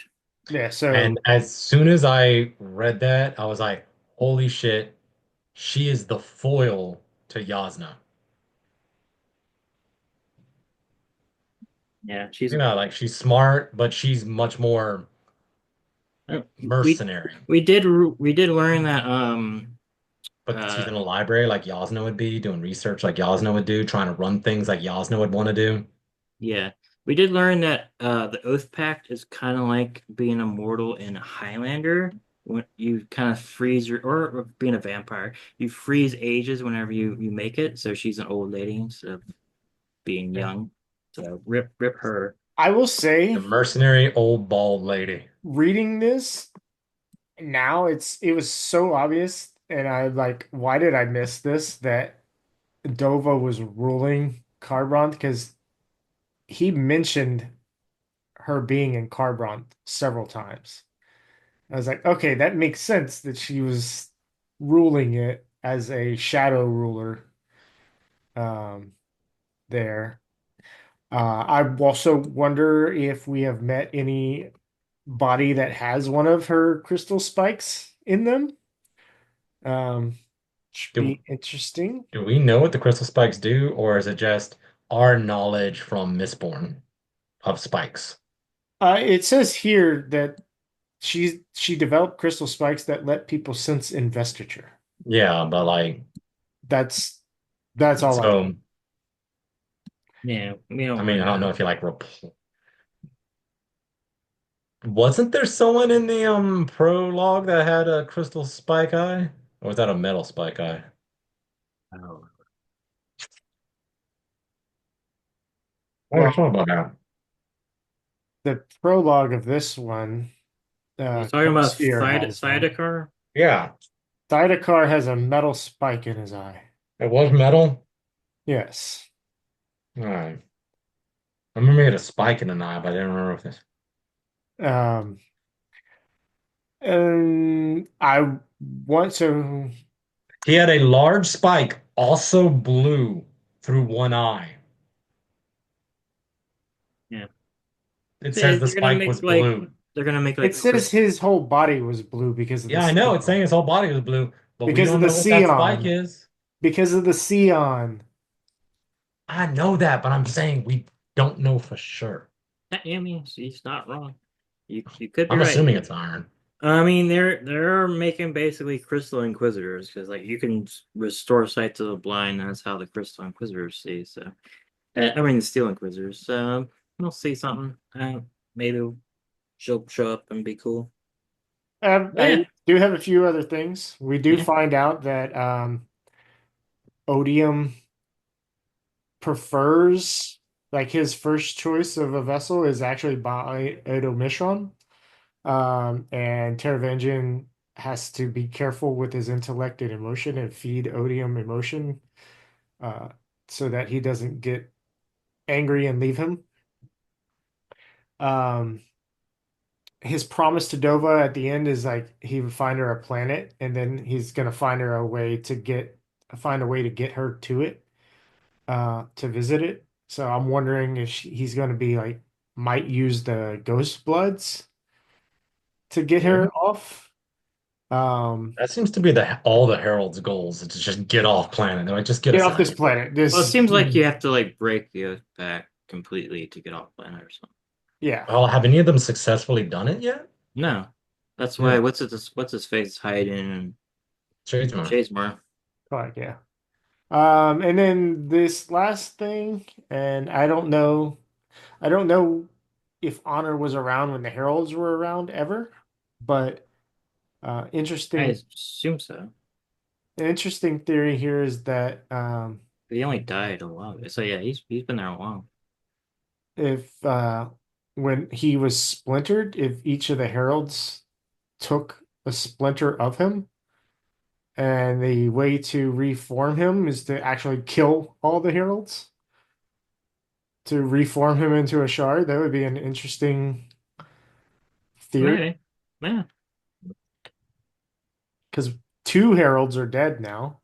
Yeah, And so as soon as I read that, I was like, holy shit, she is the foil to Yasna. Yeah, she's You know, like she's smart, but she's much more uh, we mercenary. we did learn that But she's uh in a library like Yasna would be, doing research like Yasna would do, trying to run things like Yasna would want to do. yeah, we did learn that the Oath Pact is kind of like being immortal in Highlander. When you kind of freeze your, or being a vampire, you freeze ages whenever you make it. So she's an old lady instead of being Yeah. young. So rip her. I will The say, mercenary old bald lady. reading this now, it was so obvious, and I like, why did I miss this? That Dova was ruling Carbron because he mentioned her being in Carbron several times. I was like, okay, that makes sense that she was ruling it as a shadow ruler um, there. I also wonder if we have met any body that has one of her crystal spikes in them. Should Do be interesting. do we know what the crystal spikes do, or is it just our knowledge from Mistborn of spikes? It says here that she developed crystal spikes that let people sense investiture. Yeah, but like, That's that's all I. so Yeah, we don't I mean, really I don't know know. if you like wasn't there someone in the prologue that had a crystal spike eye? Or was that a metal spike eye? Oh. I don't Well, know about that. the prologue of this one, You talking about Cosphere has one. Thydakar? Yeah, Thydakar has a metal spike in his eye. it was metal. Yes. All right. I remember he had a spike in an eye, but I didn't remember if this. Um, and I want to. He had a large spike, also blue through one eye. Yeah. It says They're the gonna spike make was like blue. It a says crystal. his whole body was blue because of the Yeah, I know. It's saying Sion. his whole body was blue, but we Because of don't the know what that spike Sion. is. Because of the Sion. I know that, but I'm saying we don't know for sure. I mean, he's not wrong. You could be I'm right. assuming it's iron. I mean, they're making basically Crystal Inquisitors because like you can restore sight to the blind. That's how the Crystal Inquisitors see. So, I mean, the Steel Inquisitors. So we'll see something. Maybe she'll show up and be cool. Yeah, I do have a few other things. We do yeah, find out that Odium prefers, like, his first choice of a vessel is actually by Odo Mishron. And Teravangian has to be careful with his intellect and emotion and feed Odium emotion uh, so that he doesn't get angry and leave him. Um, his promise to Dova at the end is like he would find her a planet and then he's gonna find a way to get her to it, to visit it. So I'm wondering if he's gonna be like might use the Ghost Bloods to get Yeah. her off. Um, That seems to be the all the Herald's goals is to just get off planet. They're like, just get get us off out of this here. planet. well, it This, seems like you have to like break the Oath Pact completely to get off planet or something. yeah. Well, have any of them successfully done it yet? No, that's why Yeah. what's his face hiding in Shadesmar. Chasmore. Like, yeah. And then this last thing, and I don't know if Honor was around when the Heralds were around ever, but I interesting, assume so. an interesting theory here is that He only died a while ago. So yeah, he's been there a while. if when he was splintered, if each of the Heralds took a splinter of him, and the way to reform him is to actually kill all the Heralds to reform him into a shard. That would be an interesting theory Maybe. Yeah. because two Heralds are dead now.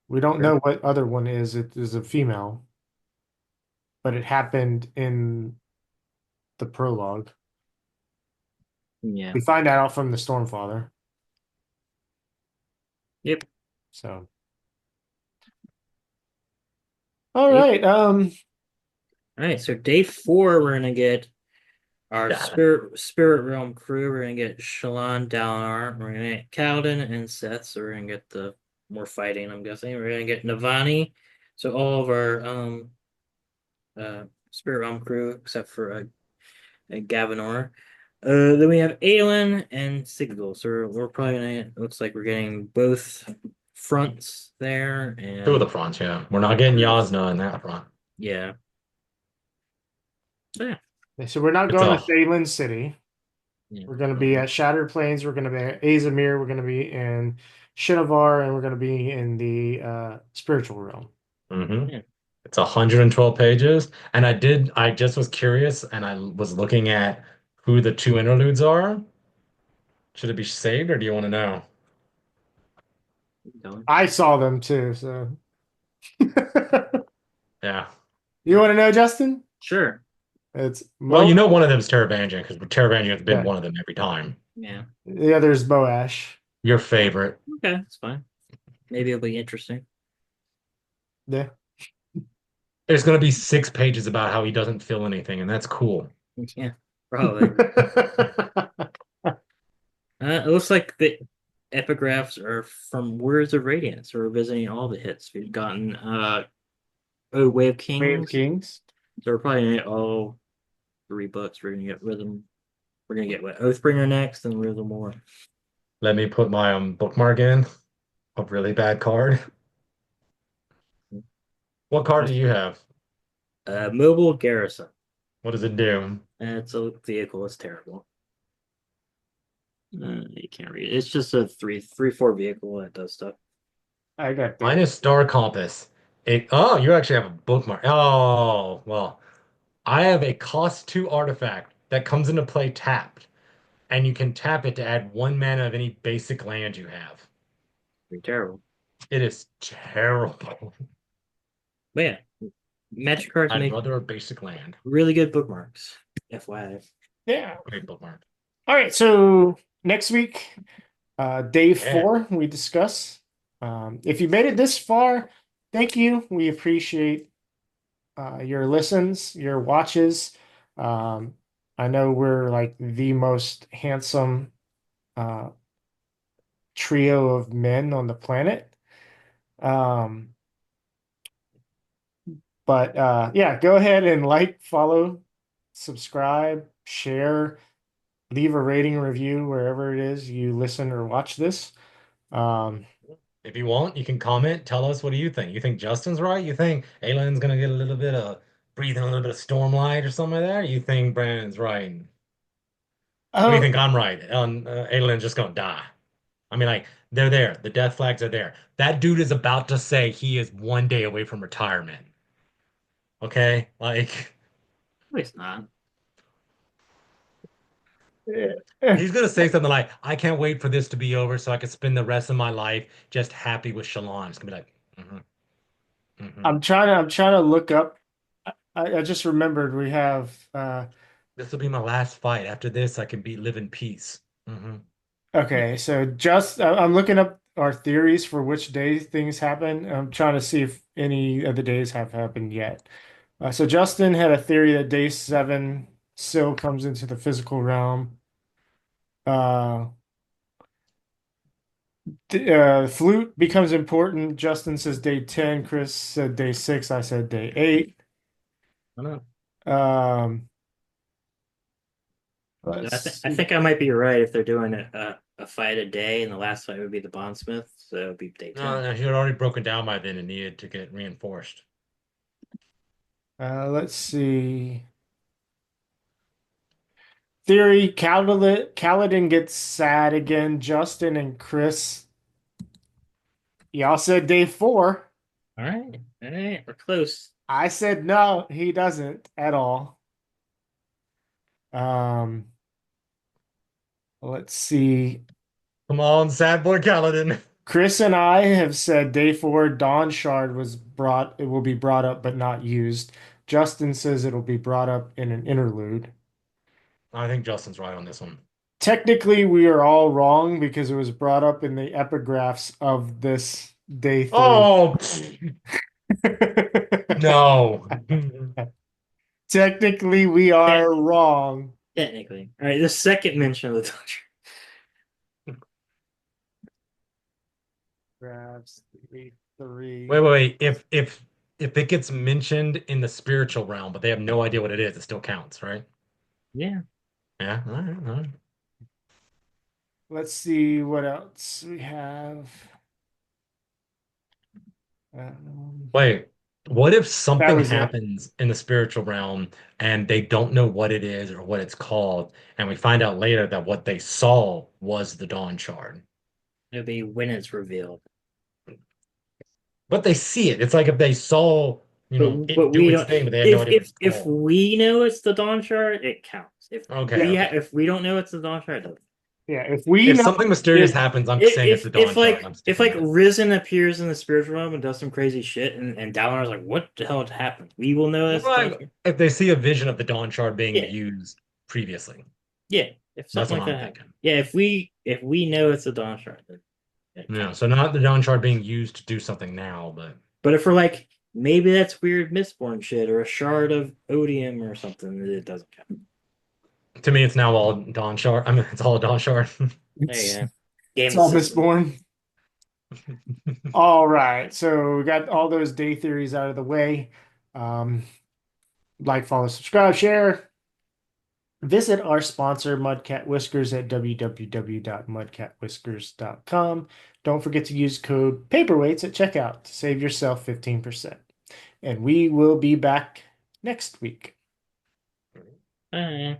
We don't Sure. know what other one is. It is a female, but it happened in the prologue. Yeah. We find that out from the Stormfather. Yep. So, all Yep. right. All right. So day 4, we're gonna get our Yeah. spirit realm crew. We're gonna get Shallan, Dalinar. We're gonna get Kaladin and Seth. So we're gonna get the more fighting. I'm guessing we're gonna get Navani. So all of our spirit realm crew except for Gavinor. Then we have Aelin and Sigil. So we're probably gonna. Looks like we're getting both fronts there, Two of the and fronts, yeah. We're not getting Yasna in that front. yeah, yeah, So we're not It's going a to Thaylen City. yeah. We're going to be at Shattered Plains. We're going to be at Azamir. We're going to be in Shinovar, and we're going to be in the spiritual realm. mhm. Yeah. It's 112 pages. And I just was curious and I was looking at who the two interludes are. Should it be saved or do you want to know? Keep going. I saw them too. So Yeah. you want to know, Justin? Sure. It's Well, Mo. you know one of them is Taravangian because Taravangian has been Yeah. one of them every time. Yeah. The other is Boash. Your favorite. Okay, that's fine. Maybe it'll be interesting. Yeah. There's going to be 6 pages about how he doesn't feel anything, and that's cool. Yeah, probably. It looks like the epigraphs are from Words of Radiance. We're visiting all the hits. We've gotten Way of Wave Kings. Kings. So we're probably gonna get all 3 books. We're gonna get Rhythm. We're gonna get what Oathbringer next, and Rhythm more. Let me put my bookmark in. A really bad card. What card do you have? Mobile Garrison. What does it do? It's a vehicle. It's terrible. You can't read it. It's just a 4 vehicle that does stuff. I got Mine that. is Star Compass. Oh, you actually have a bookmark. Oh, well, I have a cost 2 artifact that comes into play tapped, and you can tap it to add 1 mana of any basic land you have. Pretty terrible. It is terrible. But yeah, Magic cards I'd make rather a basic land. really good bookmarks. FYI. Yeah. Great bookmark. All right. So next week, day Yeah. 4, we discuss. If you made it this far, thank you. We appreciate your listens, your watches. I know we're like the most handsome uh, trio of men on the planet. Um, but yeah, go ahead and like, follow, subscribe, share, leave a rating review wherever it is you listen or watch this. Um, If you want, you can comment. Tell us what do you think? You think Justin's right? You think Aylin's gonna get a little bit of breathing a little bit of stormlight or something like that? Or you think Brandon's right? What do you oh, think I'm right? Aylin's just gonna die. I mean, like they're there. The death flags are there. That dude is about to say he is 1 day away from retirement. Okay, like No, it's not. he's gonna say something like, "I can't wait for this to be over so I can spend the rest of my life just happy with Shalon." It's gonna be like, mm-hmm. I'm trying to look up. I just remembered we have This will be my last fight. After this, I can live in peace. okay, so just I'm looking up our theories for which day things happen. I'm trying to see if any of the days have happened yet. So Justin had a theory that day 7 Syl comes into the physical realm. Uh Flute becomes important. Justin says day 10. Chris said day 6. I said day 8. I don't know. Let's I see. think I might be right if they're doing a fight a day, and the last fight would be the Bondsmith, so it would be day 10. No, he had already broken down by then and needed to get reinforced. Let's see. Theory, Kaladin gets sad again. Justin and Chris, y'all said day 4. All right, we're close. I said no, he doesn't at all. Um, let's see. Come on, sad boy Kaladin. Chris and I have said day 4, Dawn Shard it will be brought up but not used. Justin says it'll be brought up in an interlude. I think Justin's right on this one. Technically, we are all wrong because it was brought up in the epigraphs of this day 3. Oh no. Technically, we are wrong. Technically. All right, the second mention of the Dodger. Graphs 3. Wait. If it gets mentioned in the spiritual realm, but they have no idea what it is, it still counts, right? Yeah. Yeah. All right. Let's see what else we have. Wait, what if something was it. happens in the spiritual realm and they don't know what it is or what it's called, and we find out later that what they saw was the Dawn Shard? It'll be when it's revealed. But they see it. It's like if they saw, it do we its don't. thing, but they have no idea what it's If called. we know it's the Dawn Shard, it counts. Okay. If we don't know it's the Dawn Shard, it doesn't. Yeah, if we If know something mysterious if- happens, I'm saying it's the Dawn Shard. I'm If sticking like with it. Risen appears in the spiritual realm and does some crazy shit, and Dalinar's like, "What the hell happened?" We will know that's the Dawn Right. Shard. If they see a vision of the Dawn Shard being Yeah. used previously, Yeah, if that's something what like I'm that thinking. happens. Yeah, if we know it's the Dawn Shard, then it Yeah, counts. so not the Dawn Shard being used to do something now, but But if we're like, maybe that's weird Mistborn shit or a shard of odium or something, it doesn't count. to me, it's now all Dawn Shard. I mean, it's all a Dawn Shard. There you go. Game it's all system. Mistborn. All right, so we got all those day theories out of the way. Like, follow, subscribe, share. Visit our sponsor, Mudcat Whiskers, at www.mudcatwhiskers.com. Don't forget to use code PAPERWEIGHTS at checkout to save yourself 15%. And we will be back next week. Bye.